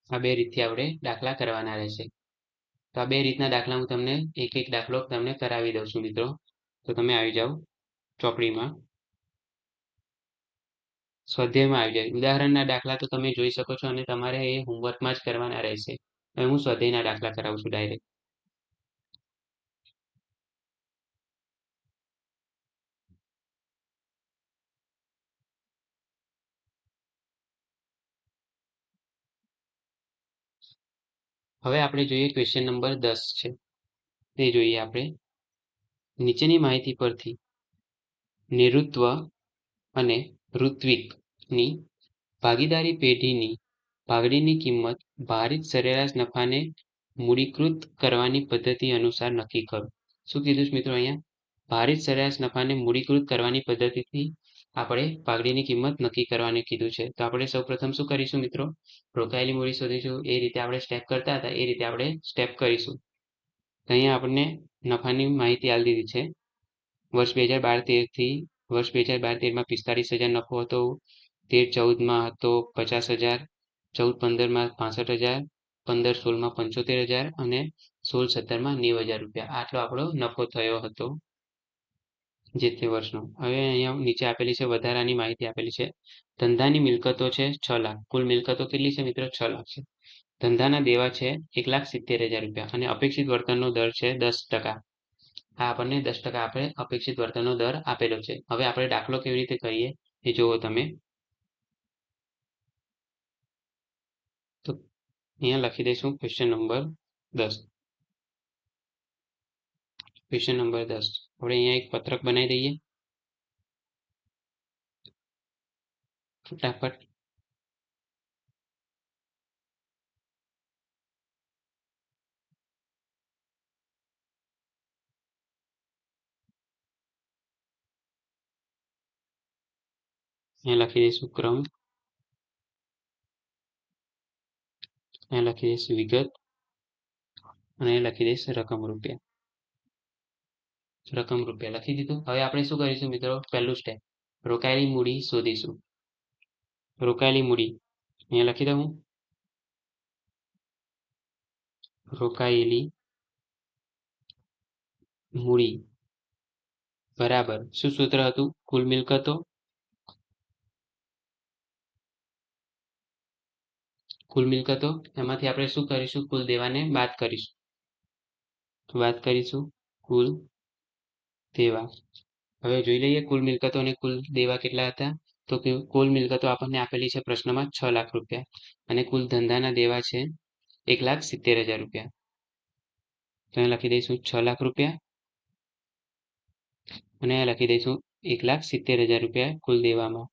આ બે રીતથી આપણે દાખલા કરવાના રહેશે. તો આ બે રીતના દાખલા હું તમને એક એક દાખલો તમને કરાવી દઉં છું મિત્રો. તો તમે આવી જાઓ ચોપડીમાં, સ્વાધ્યાયમાં આવી જાય. ઉદાહરણના દાખલા તો તમે જોઈ શકો છો અને તમારે એ હોમવર્કમાં જ કરવાના રહેશે. હવે હું સ્વાધ્યાયના દાખલા કરાવું છું ડાયરેક્ટ. હવે આપણે જોઈએ ક્વેશ્ચન નંબર 10 છે. તે જોઈએ આપણે. નીચેની માહિતી પરથી નિઋત્વ અને ઋત્વિકની ભાગીદારી પેઢીની પાઘડીની કિંમત ભારિત સરેરાશ નફાને મૂડીકૃત કરવાની પદ્ધતિ અનુસાર નક્કી કરો. શું કીધું છે મિત્રો અહીંયા? ભારિત સરેરાશ નફાને મૂડીકૃત કરવાની પદ્ધતિથી આપણે પાઘડીની કિંમત નક્કી કરવાનું કીધું છે. તો આપણે સૌપ્રથમ શું કરીશું મિત્રો? રોકાયેલી મૂડી શોધીશું. એ રીતે આપણે સ્ટેપ કરતા હતા એ રીતે આપણે સ્ટેપ કરીશું. તો અહીંયા આપણને નફાની માહિતી આપી દીધી છે. વર્ષ 2012-13થી વર્ષ 2012-13માં 45,000 નફો હતો. 13-14માં હતો 50,000, 14-15માં 65,000, 15-16માં 75,000 અને 16-17માં 90,000 રૂપિયા. આટલો આપણો નફો થયો હતો જે તે વર્ષનો. હવે અહીંયા નીચે આપેલી છે વધારાની માહિતી આપેલી છે. ધંધાની મિલકતો છે 6 લાખ. કુલ મિલકતો કેટલી છે મિત્રો? 6 લાખ છે. ધંધાના દેવા છે 1,70,000 રૂપિયા અને અપેક્ષિત વળતરનો દર છે 10%. આ આપણને 10% આપણે અપેક્ષિત વળતરનો દર આપેલો છે. હવે આપણે દાખલો કેવી રીતે કરીએ એ જુઓ તમે. તો અહીંયા લખી દઈશું ક્વેશ્ચન નંબર 10. ક્વેશ્ચન નંબર 10 આપણે અહીંયા એક પત્રક બનાવી દઈએ ફટાફટ. અહીંયા લખી દઈશું ક્રમ અહીંયા લખી દઈશ વિગત અને લખી દઈશ રકમ રૂપિયા. રકમ રૂપિયા લખી દીધું. હવે આપણે શું કરીશું મિત્રો? પહેલું સ્ટેપ, રોકાયેલી મૂડી શોધીશું. રોકાયેલી મૂડી અહીંયા લખી દઉં. રોકાયેલી મૂડી બરાબર શું સૂત્ર હતું? કુલ મિલકતો એમાંથી આપણે શું કરીશું? કુલ દેવાને બાદ કરીશું. કુલ દેવા. હવે જોઈ લઈએ કુલ મિલકતો અને કુલ દેવા કેટલા હતા. તો કુલ મિલકતો આપણને આપેલી છે પ્રશ્નમાં 6 લાખ રૂપિયા અને કુલ ધંધાના દેવા છે 1,70,000 રૂપિયા. તો અહીં લખી દઈશું 6 લાખ રૂપિયા અને લખી દઈશું 1,70,000 રૂપિયા કુલ દેવામાં.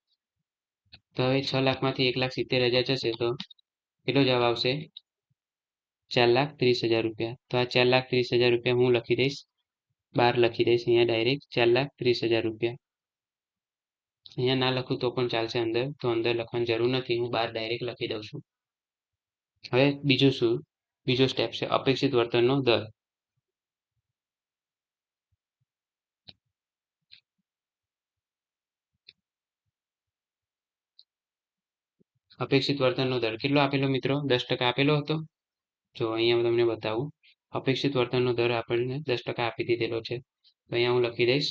તો હવે 6 લાખમાંથી 1,70,000 જશે તો કેટલો જવાબ આવશે? 4,30,000 રૂપિયા. તો આ 4,30,000 રૂપિયા હું લખી દઈશ, 12 લખી દઈશ અહીંયા ડાયરેક્ટ 4,30,000 રૂપિયા. અહીંયા ના લખું તો પણ ચાલશે અંદર, તો અંદર લખવાની જરૂર નથી, હું 12 ડાયરેક્ટ લખી દઉં છું. હવે બીજો સ્ટેપ છે અપેક્ષિત વર્તનનો દર. અપેક્ષિત વર્તનનો દર કેટલો આપેલો મિત્રો? 10% આપેલો હતો. જો અહીંયા હું તમને બતાવું, અપેક્ષિત વર્તનનો દર આપણને 10% આપી દીધેલો છે. તો અહીંયા હું લખી દઈશ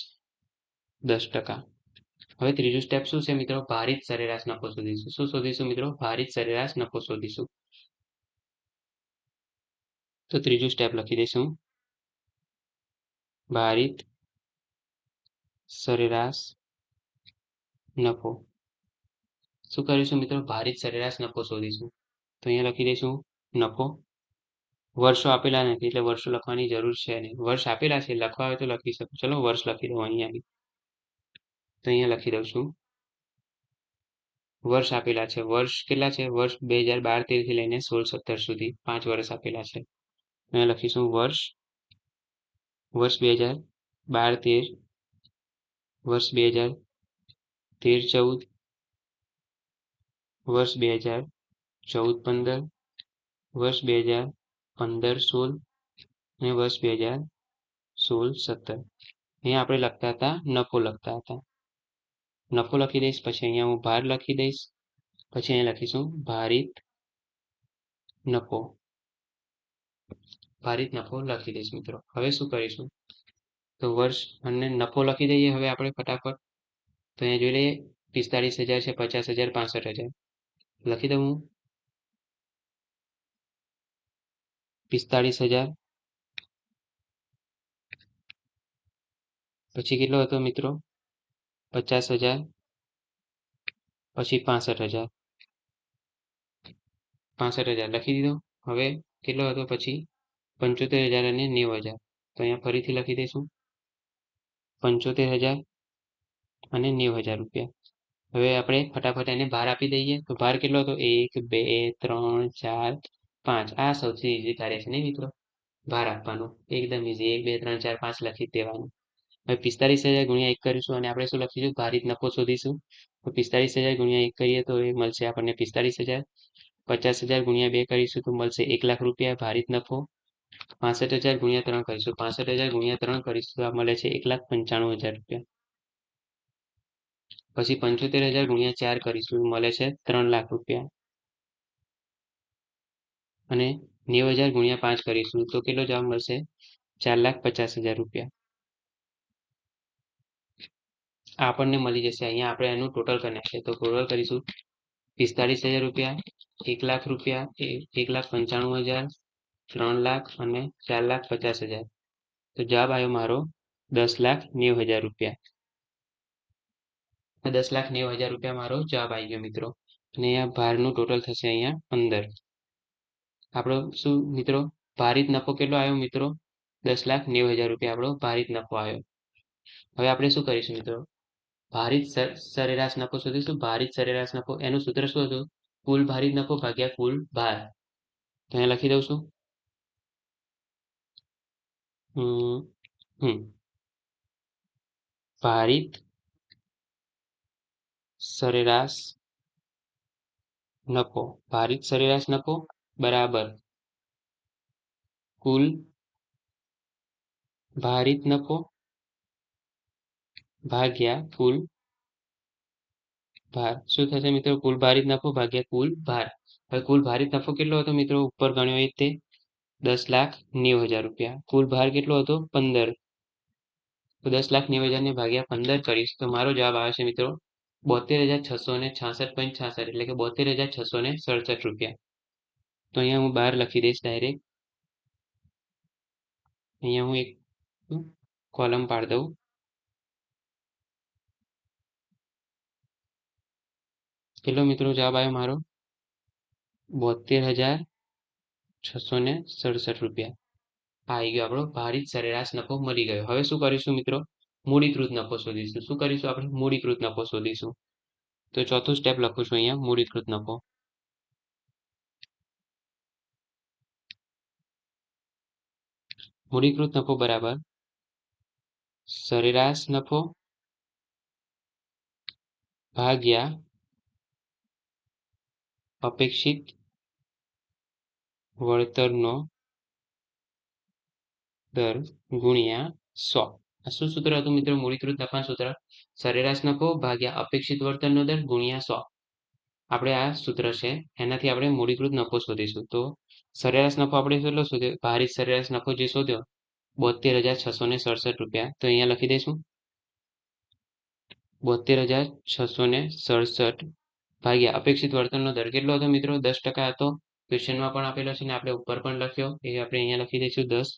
10%. હવે ત્રીજું સ્ટેપ શું છે મિત્રો? ભારિત સરેરાશ નફો શોધીશું. શું શોધીશું મિત્રો? ભારિત સરેરાશ નફો શોધીશું. તો ત્રીજું સ્ટેપ લખી દઈશું ભારિત સરેરાશ નફો. શું કરીશું મિત્રો? ભારિત સરેરાશ નફો શોધીશું. તો અહીંયા લખી દઈશું નફો. વર્ષો આપેલા નથી એટલે વર્ષો લખવાની જરૂર છે નહીં. વર્ષ આપેલા છે, લખવા હોય તો લખી શકું. ચલો વર્ષ લખી દઉં અહીંયા. તો અહીંયા લખી દઉં છું વર્ષ આપેલા છે. વર્ષ કેટલા છે? વર્ષ 2012-13 થી લઈને 16-17 સુધી 5 વર્ષ આપેલા છે. અહીંયા લખીશું વર્ષ 2012-13, વર્ષ 2013-14, વર્ષ 2014-15, વર્ષ 2015-16 અને વર્ષ 2016-17. અહીંયા આપણે લખતા હતા નફો લખતા હતા. નફો લખી દઈશ, પછી અહીંયા હું ભાર લખી દઈશ, પછી અહીંયા લખીશું ભારિત નફો. ભારિત નફો લખી દઈશ મિત્રો. હવે શું કરીશું? તો વર્ષ અને નફો લખી દઈએ હવે આપણે ફટાફટ. તો અહીંયા જોઈ લઈએ 45,000 છે, 50,000, 65,000 લખી દઉં હું 45,000. પછી કેટલો હતો મિત્રો? 50,000, પછી 65,000. 65,000 લખી દીધો. હવે કેટલો હતો પછી? 75,000 અને 90,000. તો અહીંયા ફરીથી લખી દઈશું 75,000 અને 90,000 રૂપિયા. હવે આપણે ફટાફટ એને ભાર આપી દઈએ. તો ભાર કેટલો હતો? 1, 2, 3, 4, 5. આ સૌથી ઈઝી કાર્ય છે નહીં મિત્રો? ભાર આપવાનું એકદમ ઈઝી. 1, 2, 3, 4, 5 લખી દેવાનું. હવે 45,000 ગુણ્યા 1 કરીશું અને આપણે શું લખીશું? ભારિત નફો શોધીશું. તો 45,000 ગુણ્યા 1 કરીએ તો એ મળશે આપણને 45,000. 50,000 ગુણ્યા 2 કરીશું તો મળશે 1,00,000 રૂપિયા ભારિત નફો. 65,000 ગુણ્યા 3 કરીશું, 65,000 ગુણ્યા 3 કરીશું તો આ મળે છે 1,95,000 રૂપિયા. પછી 75,000 ગુણ્યા 4 કરીશું મળે છે 3,00,000 રૂપિયા. અને 90,000 ગુણ્યા 5 કરીશું તો કેટલો જવાબ મળશે? 4,50,000 રૂપિયા. આપણને મળી જશે. અહીંયા આપણે એનું ટોટલ કરી નાખીએ તો ટોટલ કરીશું 45,000 રૂપિયા, 1,00,000 રૂપિયા, 1,95,000, 3,00,000 અને 4,50,000. તો જવાબ આવ્યો મારો 10,90,000 રૂપિયા. 10,90,000 રૂપિયા મારો જવાબ આવી ગયો મિત્રો. અને અહીંયા ભારનું ટોટલ થશે અહીંયા 15. આપણો શું મિત્રો? ભારિત નફો કેટલો આવ્યો મિત્રો? 10,90,000 રૂપિયા આપણો ભારિત નફો આવ્યો. હવે આપણે શું કરીશું મિત્રો? ભારિત સરેરાશ નફો શોધીશું. ભારિત સરેરાશ નફો એનું સૂત્ર શું હતું? કુલ ભારિત નફો ભાગ્યા કુલ ભાર. તો અહીંયા લખી દઉં છું ભારિત સરેરાશ નફો. ભારિત સરેરાશ નફો બરાબર કુલ ભારિત નફો ભાગ્યા કુલ ભાર. શું થશે મિત્રો? કુલ ભારિત નફો ભાગ્યા કુલ ભાર. હવે કુલ ભારિત નફો કેટલો હતો મિત્રો? ઉપર ગણ્યો એ તે 10,90,000 રૂપિયા. કુલ ભાર કેટલો હતો? 15. તો 10,90,000 ને ભાગ્યા 15 કરીશ તો મારો જવાબ આવે છે મિત્રો 72,666.66 એટલે કે 72,667 રૂપિયા. તો અહીંયા હું બહાર લખી દઈશ ડાયરેક્ટ. અહીંયા હું એક કોલમ પાડી દઉં. કેટલો મિત્રો જવાબ આવ્યો મારો? 72,667 રૂપિયા. આવી ગયો આપણો ભારિત સરેરાશ નફો મળી ગયો. હવે શું કરીશું મિત્રો? મૂડીકૃત નફો શોધીશું. શું કરીશું આપણે? મૂડીકૃત નફો શોધીશું. તો ચોથું સ્ટેપ લખું છું અહીંયા મૂડીકૃત નફો. મૂડીકૃત નફો બરાબર સરેરાશ નફો ભાગ્યા અપેક્ષિત વળતરનો દર ગુણ્યા 100. આ શું સૂત્ર હતું મિત્રો? મૂડીકૃત નફાનું સૂત્ર સરેરાશ નફો ભાગ્યા અપેક્ષિત વળતરનો દર ગુણ્યા 100. આપણે આ સૂત્ર છે એનાથી આપણે મૂડીકૃત નફો શોધીશું. તો સરેરાશ નફો આપણે કેટલો શોધ્યો? ભારિત સરેરાશ નફો જે શોધ્યો 72,667 રૂપિયા. તો અહીંયા લખી દઈશું 72,667 ભાગ્યા અપેક્ષિત વળતરનો દર કેટલો હતો મિત્રો? 10% હતો. ક્વેશ્ચનમાં પણ આપેલો છે ને આપણે ઉપર પણ લખ્યો એ આપણે અહીંયા લખી દઈશું 10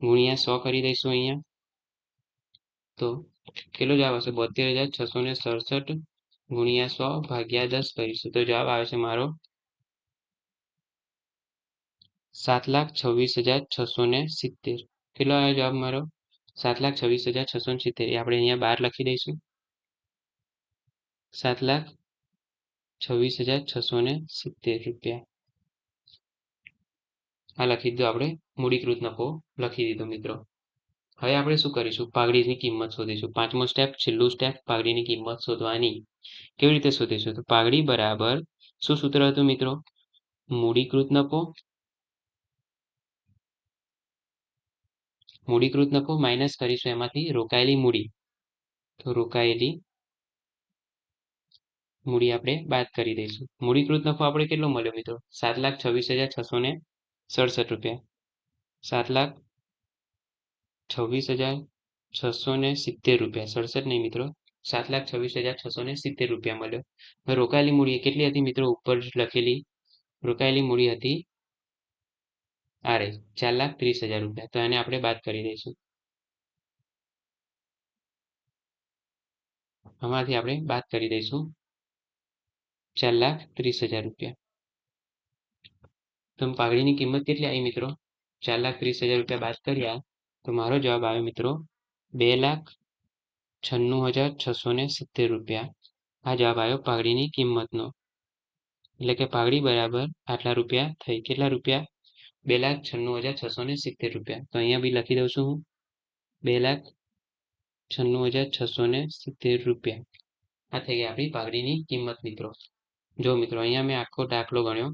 ગુણ્યા 100 કરી દઈશું અહીંયા. તો કેટલો જવાબ આવશે? 72,667 ગુણ્યા 100 ભાગ્યા 10 કરીશું તો જવાબ આવે છે મારો 7,26,670. કેટલો આવ્યો જવાબ મારો? 7,26,670. એ આપણે અહીંયા બહાર લખી દઈશું 7,26,670 રૂપિયા. આ લખી દીધું આપણે મૂડીકૃત નફો લખી દીધો મિત્રો. હવે આપણે શું કરીશું? પાઘડીની કિંમત શોધીશું. પાંચમો સ્ટેપ, છેલ્લું સ્ટેપ, પાઘડીની કિંમત શોધવાની. કેવી રીતે શોધીશું? તો પાઘડી બરાબર શું સૂત્ર હતું મિત્રો? મૂડીકૃત નફો માઇનસ કરીશું એમાંથી રોકાયેલી મૂડી. તો રોકાયેલી મૂડી આપણે બાદ કરી દઈશું. મૂડીકૃત નફો આપણે કેટલો મળ્યો મિત્રો? 7,26,667 રૂપિયા. 7,26,670 રૂપિયા. 67 નહીં મિત્રો, 7,26,670 રૂપિયા મળ્યો. હવે રોકાયેલી મૂડી કેટલી હતી મિત્રો? ઉપર લખેલી રોકાયેલી મૂડી હતી આરે 4,30,000 રૂપિયા. તો એને આપણે બાદ કરી દઈશું. આમાંથી આપણે બાદ કરી દઈશું 4,30,000 રૂપિયા. તો પાઘડીની કિંમત કેટલી આવી મિત્રો? 4,30,000 રૂપિયા બાદ કર્યા તો મારો જવાબ આવ્યો મિત્રો 2,96,670 રૂપિયા. આ જવાબ આવ્યો પાઘડીની કિંમતનો. એટલે કે પાઘડી બરાબર આટલા રૂપિયા થઈ. કેટલા રૂપિયા? 2,96,670 રૂપિયા. તો અહીંયા બી લખી દઉં છું હું 2,96,670 રૂપિયા. આ થઈ ગઈ આપણી પાઘડીની કિંમત મિત્રો. જો મિત્રો અહીંયા મેં આખો દાખલો ગણ્યો.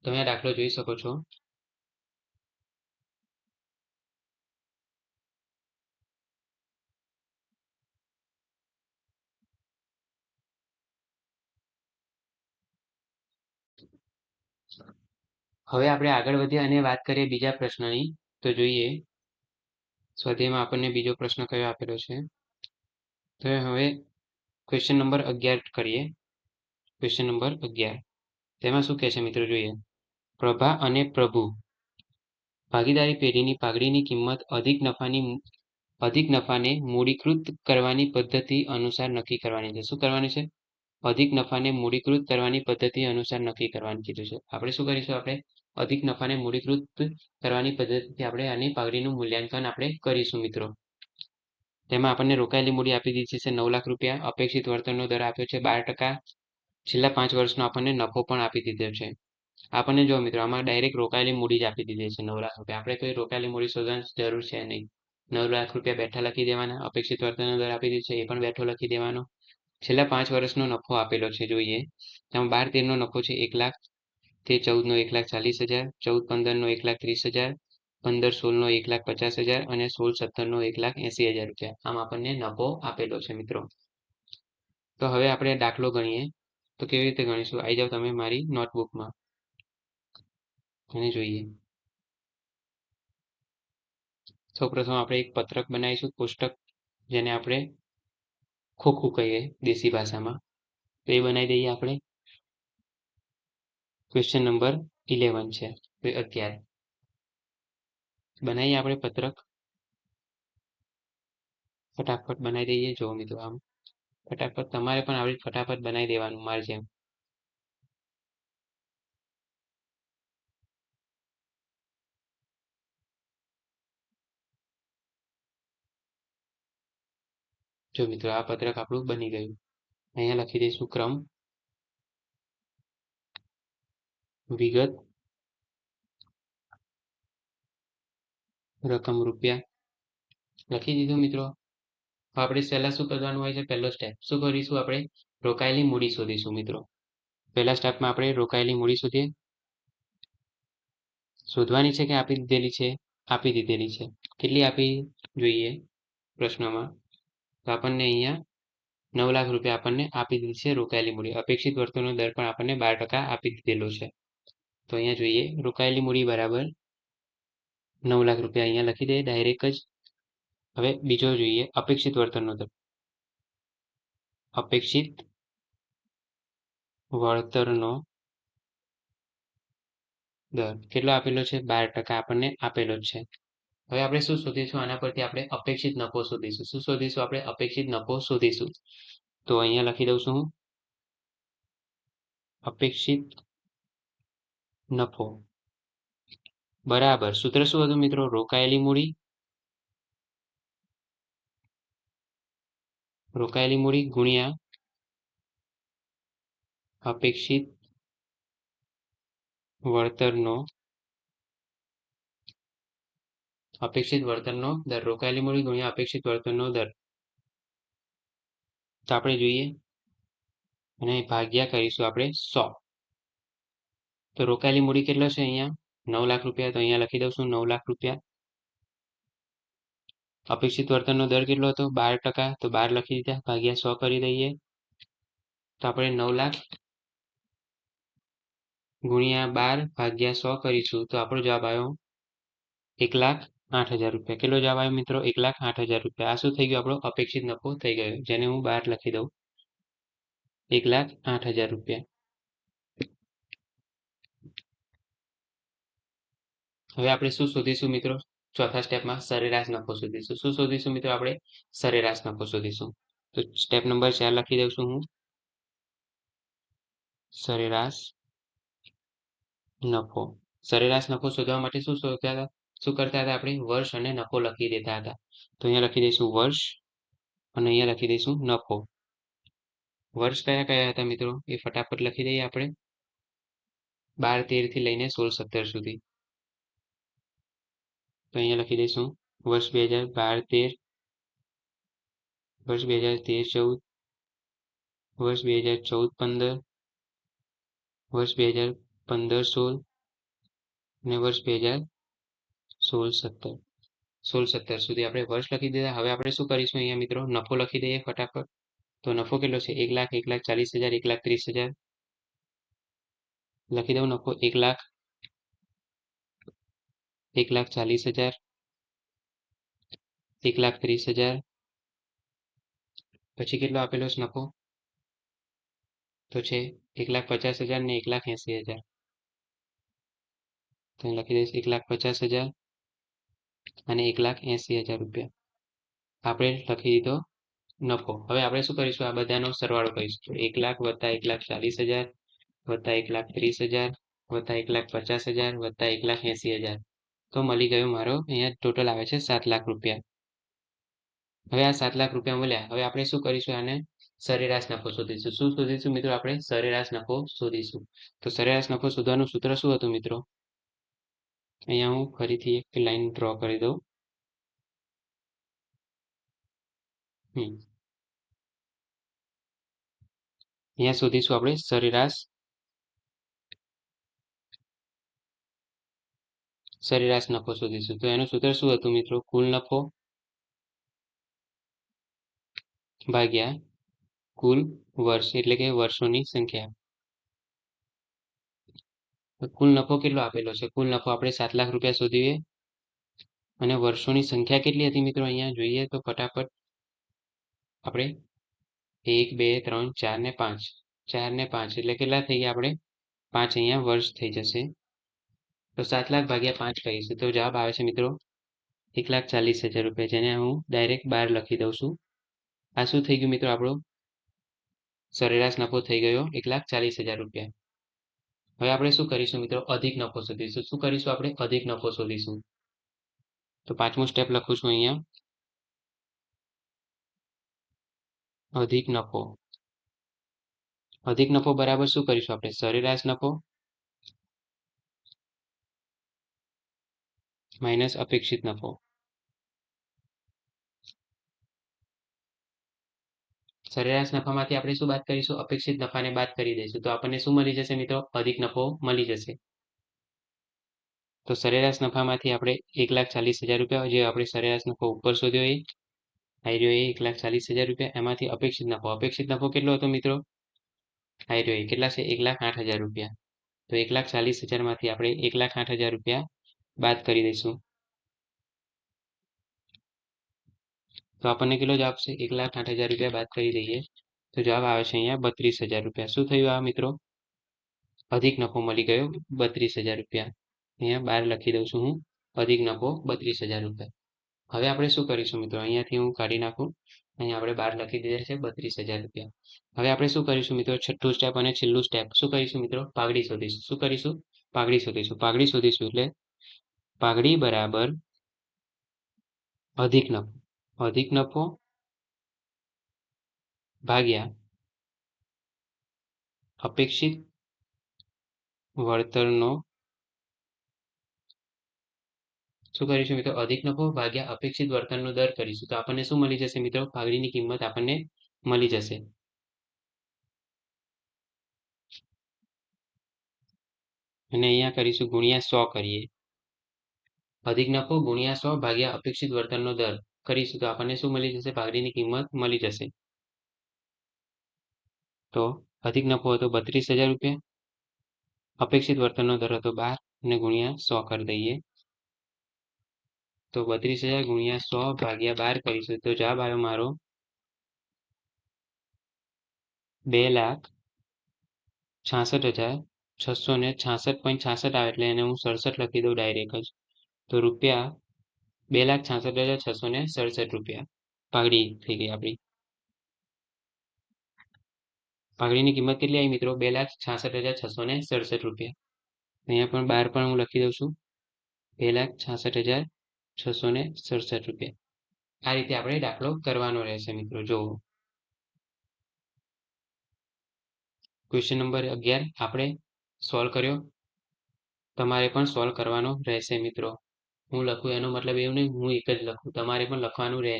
તમે આ દાખલો જોઈ શકો છો. હવે આપણે આગળ વધીએ અને વાત કરીએ બીજા પ્રશ્નની. તો જોઈએ સ્વાધ્યાયમાં આપણને બીજો પ્રશ્ન કયો આપેલો છે. તો હવે ક્વેશ્ચન નંબર 11 કરીએ. ક્વેશ્ચન નંબર 11 તેમાં શું કહે છે મિત્રો? જોઈએ પ્રભા અને પ્રભુ ભાગીદારી પેઢીની પાઘડીની કિંમત અધિક નફાને મૂડીકૃત કરવાની પદ્ધતિ અનુસાર નક્કી કરવાની છે. શું કરવાની છે? અધિક નફાને મૂડીકૃત કરવાની પદ્ધતિ અનુસાર નક્કી કરવાનું કીધું છે. આપણે શું કરીશું? આપણે અધિક નફાને મૂડીકૃત કરવાની પદ્ધતિથી આપણે આની પાઘડીનું મૂલ્યાંકન આપણે કરીશું મિત્રો. તેમાં આપણને રોકાયેલી મૂડી આપી દીધી છે 9 લાખ રૂપિયા. અપેક્ષિત વળતરનો દર આપ્યો છે 12%. છેલ્લા 5 વર્ષનો આપણને નફો પણ આપી દીધો છે. આપણને જો મિત્રો આમાં ડાયરેક્ટ રોકાયેલી મૂડી જ આપી દીધી છે 9 લાખ રૂપિયા. આપણે કોઈ રોકાયેલી મૂડી શોધવાની જરૂર છે નહીં. 9 લાખ રૂપિયા બેઠા લખી દેવાના. અપેક્ષિત વળતરનો દર આપી દીધો છે એ પણ બેઠો લખી દેવાનો. છેલ્લા 5 વર્ષનો નફો આપેલો છે જોઈએ. તેમાં 12-13નો નફો છે 1 લાખ, 13-14નો 1,40,000, 14-15નો 1,30,000, 15-16નો 1,50,000 અને 16-17નો 1,80,000 રૂપિયા. આમ આપણને નફો આપેલો છે મિત્રો. તો હવે આપણે દાખલો ગણીએ. તો કેવી રીતે ગણીશું? આવી જાઓ તમે મારી નોટબુકમાં અને જોઈએ. સૌપ્રથમ આપણે એક પત્રક બનાવીશું, કોષ્ટક, જેને આપણે ખોખું કહીએ દેશી ભાષામાં. તો એ બનાવી દઈએ આપણે. ક્વેશ્ચન નંબર 11 છે, 11. બનાવીએ આપણે પત્રક. ફટાફટ બનાવી દઈએ. જો મિત્રો આમ ફટાફટ તમારે પણ આવી ફટાફટ બનાવી દેવાનું મારી જેમ. જો મિત્રો આ પત્રક આપણું બની ગયું. અહીંયા લખી દઈશું ક્રમ, વિગત, રકમ રૂપિયા. લખી દીધું મિત્રો. આપણે પહેલા શું કરવાનું હોય છે? પહેલો સ્ટેપ શું કરીશું? આપણે રોકાયેલી મૂડી શોધીશું મિત્રો. પહેલા સ્ટેપમાં આપણે રોકાયેલી મૂડી શોધવાની છે કે આપી દીધેલી છે? આપી દીધેલી છે. કેટલી આપી જોઈએ પ્રશ્નમાં? તો આપણને અહીંયા 9 લાખ રૂપિયા આપણને આપી દીધી છે રોકાયેલી મૂડી. અપેક્ષિત વળતરનો દર પણ આપણને 12% આપી દીધેલો છે. તો અહીંયા જોઈએ રોકાયેલી મૂડી બરાબર 9 લાખ રૂપિયા અહીંયા લખી દઈએ ડાયરેક્ટ જ. હવે બીજો જોઈએ અપેક્ષિત વળતરનો દર. અપેક્ષિત વળતરનો દર કેટલો આપેલો છે? 12% આપણને આપેલો જ છે. હવે આપણે શું શોધીશું? આના પરથી આપણે અપેક્ષિત નફો શોધીશું. શું શોધીશું? આપણે અપેક્ષિત નફો શોધીશું. તો અહીંયા લખી દઉં છું હું અપેક્ષિત નફો બરાબર. સૂત્ર શું હતું મિત્રો? રોકાયેલી મૂડી ગુણ્યા અપેક્ષિત વળતરનો દર. રોકાયેલી મૂડી ગુણ્યા અપેક્ષિત વળતરનો દર. તો આપણે જોઈએ અને ભાગ્યા કરીશું આપણે 100. તો રોકાયેલી મૂડી કેટલો છે અહીંયા? 9 લાખ રૂપિયા. તો અહીંયા લખી દઉં છું 9 લાખ રૂપિયા. અપેક્ષિત વળતરનો દર કેટલો હતો? 12%. તો 12 લખી દીધા, ભાગ્યા 100 કરી દઈએ. તો આપણે 9 લાખ ગુણ્યા 12 ભાગ્યા 100 કરીશું. તો આપણો જવાબ આવ્યો 1,08,000 રૂપિયા. કેટલો જવાબ આવ્યો મિત્રો? 1,08,000 રૂપિયા. આ શું થઈ ગયું? આપણો અપેક્ષિત નફો થઈ ગયો, જેને હું 12 લખી દઉં. 1,08,000 રૂપિયા. હવે આપણે શું શોધીશું મિત્રો? ચોથા સ્ટેપમાં સરેરાશ નફો શોધીશું. શું શોધીશું મિત્રો? આપણે સરેરાશ નફો શોધીશું. તો સ્ટેપ નંબર 4 લખી દઉં છું હું. સરેરાશ નફો. સરેરાશ નફો શોધવા માટે શું કરતા હતા આપણે? વર્ષ અને નફો લખી દેતા હતા. તો અહીંયા લખી દઈશું વર્ષ અને અહીંયા લખી દઈશું નફો. વર્ષ કયા કયા હતા મિત્રો? એ ફટાફટ લખી દઈએ આપણે. 12-13 થી લઈને 16-17 સુધી. તો અહીંયા લખી દઈશું વર્ષ 2012-13, વર્ષ 2013-14, વર્ષ 2014-15, વર્ષ 2015-16 અને વર્ષ 2016-17. 16-17 સુધી આપણે વર્ષ લખી દીધા. હવે આપણે શું કરીશું અહીંયા મિત્રો? નફો લખી દઈએ ફટાફટ. તો નફો કેટલો છે? 1 લાખ, 1,40,000, 1,30,000. લખી દઉં નફો 1 લાખ, 1,40,000, 1,30,000. પછી કેટલો આપેલો છે નફો? તો છે 1,50,000 ને 1,80,000. તો લખી દઈશ 1,50,000 અને 1,80,000 રૂપિયા. આપણે લખી દીધો નફો. હવે આપણે શું કરીશું? આ બધાનો સરવાળો કરીશું. 1 લાખ વત્તા 1,40,000 વત્તા 1,30,000 વત્તા 1,50,000 વત્તા 1,80,000. તો મળી ગયો મારો અહીંયા ટોટલ આવે છે 7 લાખ રૂપિયા. હવે આ 7 લાખ રૂપિયા મળ્યા. હવે આપણે શું કરીશું? આને સરેરાશ નફો શોધીશું. શું શોધીશું મિત્રો? આપણે સરેરાશ નફો શોધીશું. તો સરેરાશ નફો શોધવાનું સૂત્ર શું હતું મિત્રો? અહીંયા હું ફરીથી એક લાઈન ડ્રો કરી દઉં. અહીંયા શોધીશું આપણે સરેરાશ નફો શોધીશું. તો એનું સૂત્ર શું હતું મિત્રો? કુલ નફો ભાગ્યા કુલ વર્ષ એટલે કે વર્ષોની સંખ્યા. કુલ નફો કેટલો આપેલો છે? કુલ નફો આપણે 7 લાખ રૂપિયા શોધીએ અને વર્ષોની સંખ્યા કેટલી હતી મિત્રો? અહીંયા જોઈએ તો ફટાફટ આપણે 1 2 3 4 ને 5 4 ને 5 એટલે કેટલા થઈ ગયા? આપણે 5 અહીંયા વર્ષ થઈ જશે. તો 7 લાખ ભાગ્યા 5 કરીશું તો જવાબ આવે છે મિત્રો 1,40,000 રૂપિયા, જેને હું ડાયરેક્ટ 12 લખી દઉં છું. આ શું થઈ ગયું મિત્રો? આપણો સરેરાશ નફો થઈ ગયો 1,40,000 રૂપિયા. હવે આપણે શું કરીશું મિત્રો? અધિક નફો શોધીશું. શું કરીશું આપણે? અધિક નફો શોધીશું. તો 5મું સ્ટેપ લખું છું અહીંયા. અધિક નફો. અધિક નફો બરાબર શું કરીશું આપણે? સરેરાશ નફો માઇનસ અપેક્ષિત નફો. સરેરાશ નફામાંથી આપણે શું બાદ કરીશું? અપેક્ષિત નફાને બાદ કરી દઈશું. તો આપણને શું મળી જશે મિત્રો? અધિક નફો મળી જશે. તો સરેરાશ નફામાંથી આપણે 1,40,000 રૂપિયા, જે આપણે સરેરાશ નફો ઉપર શોધ્યો એ આવી રહ્યો એ 1,40,000 રૂપિયા. એમાંથી અપેક્ષિત નફો કેટલો હતો મિત્રો? આવી રહ્યો એ કેટલા છે? 1,08,000 રૂપિયા. તો 1,40,000 માંથી આપણે 1,08,000 રૂપિયા બાદ કરી દઈશું. તો આપણને કેટલો જવાબ છે? 1,08,000 રૂપિયા બાદ કરી દઈએ તો જવાબ આવે છે અહીંયા 32,000 રૂપિયા. શું થયું આ મિત્રો? અધિક નફો મળી ગયો 32,000 રૂપિયા. અહીંયા 12 લખી દઉં છું હું. અધિક નફો 32,000 રૂપિયા. હવે આપણે શું કરીશું મિત્રો? અહીંયાથી હું કાઢી નાખું. અહીંયા આપણે 12 લખી દીધા છે 32,000 રૂપિયા. હવે આપણે શું કરીશું મિત્રો? છઠ્ઠું સ્ટેપ અને છેલ્લું સ્ટેપ શું કરીશું મિત્રો? પાઘડી શોધીશું. શું કરીશું? પાઘડી શોધીશું. પાઘડી શોધીશું એટલે પાઘડી બરાબર અધિક નફો. અધિક નફો ભાગ્યા અપેક્ષિત વળતરનો શું કરીશું મિત્રો? અધિક નફો ભાગ્યા અપેક્ષિત વળતરનો દર કરીશું. તો આપણને શું મળી જશે મિત્રો? પાઘડીની કિંમત આપણને મળી જશે. અને અહીંયા કરીશું ગુણ્યા 100 કરીએ. અધિક નફો ગુણ્યા 100 ભાગ્યા અપેક્ષિત વળતરનો દર કરીશું તો આપણને શું મળી જશે? પાઘડીની કિંમત મળી જશે. તો અધિક નફો હતો 32,000 રૂપિયા, અપેક્ષિત વળતરનો દર હતો 12 અને ગુણ્યા 100 કરી દઈએ. તો 32,000 ગુણ્યા 100 ભાગ્યા 12 કરીશું તો જવાબ આવ્યો મારો 2,66,666.66 આવે એટલે એને હું 67 લખી દઉં ડાયરેક્ટ જ. તો રૂપિયા 2,66,667 રૂપિયા પાઘડી થઈ ગઈ આપણી. પાઘડીની કિંમત કેટલી આવી મિત્રો? 2,66,667 રૂપિયા. અહીંયા પણ 12 પણ હું લખી દઉં છું 2,66,667 રૂપિયા. આ રીતે આપણે દાખલો કરવાનો રહેશે મિત્રો. જોવો ક્વેશ્ચન નંબર 11 આપણે સોલ્વ કર્યો. તમારે પણ સોલ્વ કરવાનો રહેશે મિત્રો. હું લખું એનો મતલબ એવું નહીં હું એક જ લખું, તમારે પણ લખવાનું રહે.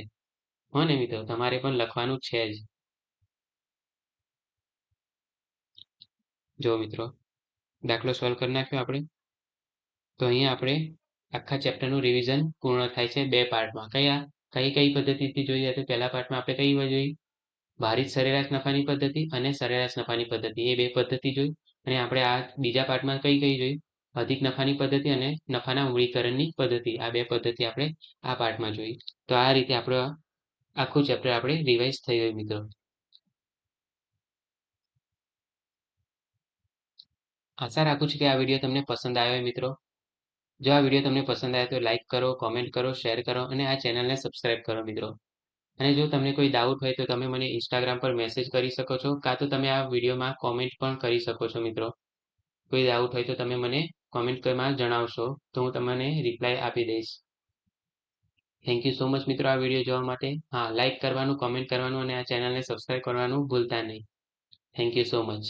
હો ને મિત્રો? તમારે પણ લખવાનું છે જ. જો મિત્રો દાખલો સોલ્વ કરી નાખ્યો આપણે. તો અહીંયા આપણે આખા ચેપ્ટરનું રિવિઝન પૂર્ણ થાય છે 2 પાર્ટમાં. કઈ પદ્ધતિથી જોઈએ તો પહેલા પાર્ટમાં આપણે કઈ જોઈ? ભારિત સરેરાશ નફાની પદ્ધતિ અને સરેરાશ નફાની પદ્ધતિ, એ 2 પદ્ધતિ જોઈ. અને આપણે આ બીજા પાર્ટમાં કઈ જોઈ? અધિક નફાની પદ્ધતિ અને નફાના મૂડીકરણની પદ્ધતિ. આ 2 પદ્ધતિ આપણે આ પાર્ટમાં જોઈ. તો આ રીતે આપણે આખું ચેપ્ટર આપણે રિવાઇઝ થઈ ગયું મિત્રો. આશા રાખું છું કે આ વિડીયો તમને પસંદ આવ્યો મિત્રો. જો આ વિડીયો તમને પસંદ આવે તો લાઈક કરો, કોમેન્ટ કરો, શેર કરો અને આ ચેનલને સબસ્ક્રાઇબ કરો મિત્રો. અને જો તમને કોઈ ડાઉટ હોય તો તમે મને ઇન્સ્ટાગ્રામ પર મેસેજ કરી શકો છો, કાં તો તમે આ વિડીયોમાં કોમેન્ટ પણ કરી શકો છો મિત્રો. કોઈ ડાઉટ હોય તો તમે મને કોમેન્ટમાં જણાવશો તો હું તમને રિપ્લાય આપી દઈશ. થેન્ક યુ સો મચ મિત્રો આ વિડીયો જોવા માટે. હા, લાઈક કરવાનું, કોમેન્ટ કરવાનું અને આ ચેનલને સબસ્ક્રાઇબ કરવાનું ભૂલતા નહીં. Thank you so much.